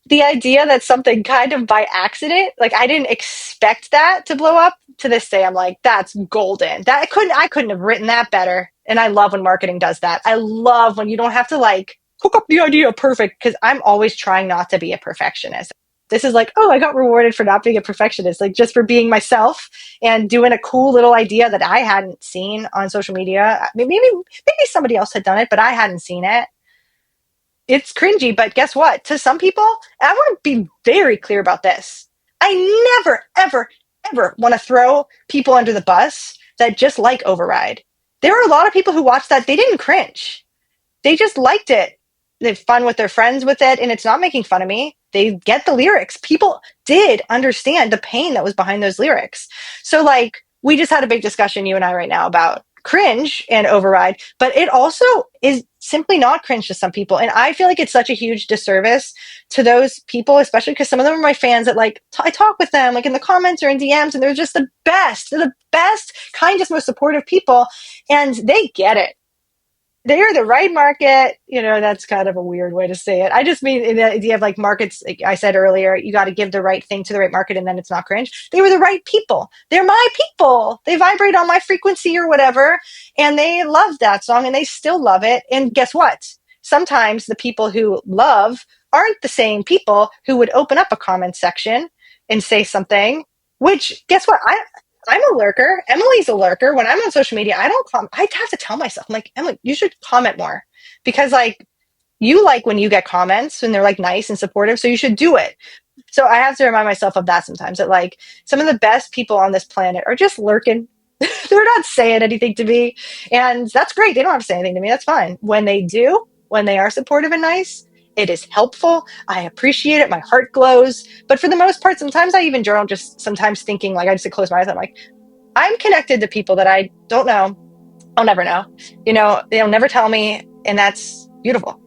The idea that something kind of by accident, like I didn't expect that to blow up, to this day I'm like, that's golden. I couldn't have written that better. And I love when marketing does that. I love when you don't have to like cook up the idea perfect, because I'm always trying not to be a perfectionist. This is like, oh, I got rewarded for not being a perfectionist, like just for being myself and doing a cool little idea that I hadn't seen on social media. Maybe somebody else had done it, but I hadn't seen it. It's cringy, but guess what? To some people, I want to be very clear about this. I never, ever, ever want to throw people under the bus that just like Override. There are a lot of people who watch that. They didn't cringe. They just liked it. They have fun with their friends with it, and it's not making fun of me. They get the lyrics. People did understand the pain that was behind those lyrics. So, like, we just had a big discussion, you and I, right now about cringe and Override, but it also is simply not cringe to some people. And I feel like it's such a huge disservice to those people, especially because some of them are my fans that like, I talk with them like in the comments or in DMs, and they're just the best. They're the best, kindest, most supportive people. And they get it. They're the right market. That's kind of a weird way to say it. I just mean in the idea of like markets, like I said earlier, you got to give the right thing to the right market and then it's not cringe. They were the right people. They're my people. They vibrate on my frequency or whatever. And they love that song and they still love it. And guess what? Sometimes the people who love aren't the same people who would open up a comment section and say something, which guess what? I'm a lurker. Emily's a lurker. When I'm on social media, I don't I have to tell myself, I'm like, Emily, you should comment more because like you like when you get comments and they're like nice and supportive. So you should do it. So I have to remind myself of that sometimes that like some of the best people on this planet are just lurking. They're not saying anything to me. And that's great. They don't have to say anything to me. That's fine. When they do, when they are supportive and nice, it is helpful. I appreciate it. My heart glows. But for the most part, sometimes I even journal just sometimes thinking like I just close my eyes. I'm like, I'm connected to people that I don't know. I'll never know. You know, they'll never tell me. And that's beautiful.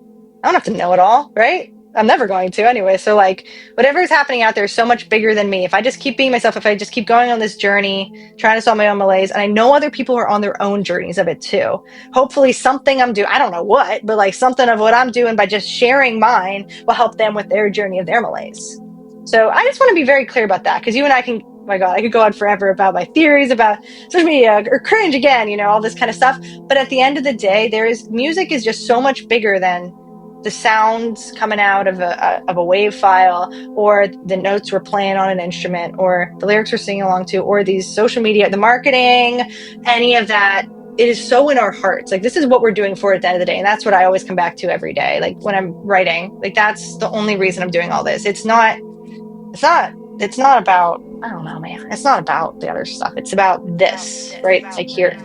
I don't have to know it all, right? I'm never going to anyway. So like whatever is happening out there is so much bigger than me. If I just keep being myself, if I just keep going on this journey, trying to solve my own malaise, and I know other people are on their own journeys of it too. Hopefully something I'm doing, I don't know what, but like something of what I'm doing by just sharing mine will help them with their journey of their malaise. So I just want to be very clear about that because you and I can, oh my God, I could go on forever about my theories about social media or cringe again, you know, all this kind of stuff. But at the end of the day, music is just so much bigger than the sounds coming out of a wave file or the notes we're playing on an instrument or the lyrics we're singing along to or these social media, the marketing, any of that. It is so in our hearts. Like this is what we're doing for it at the end of the day. And that's what I always come back to every day. Like when I'm writing, like that's the only reason I'm doing all this. It's not about, I don't know, man. It's not about the other stuff. It's about this, right? Like here.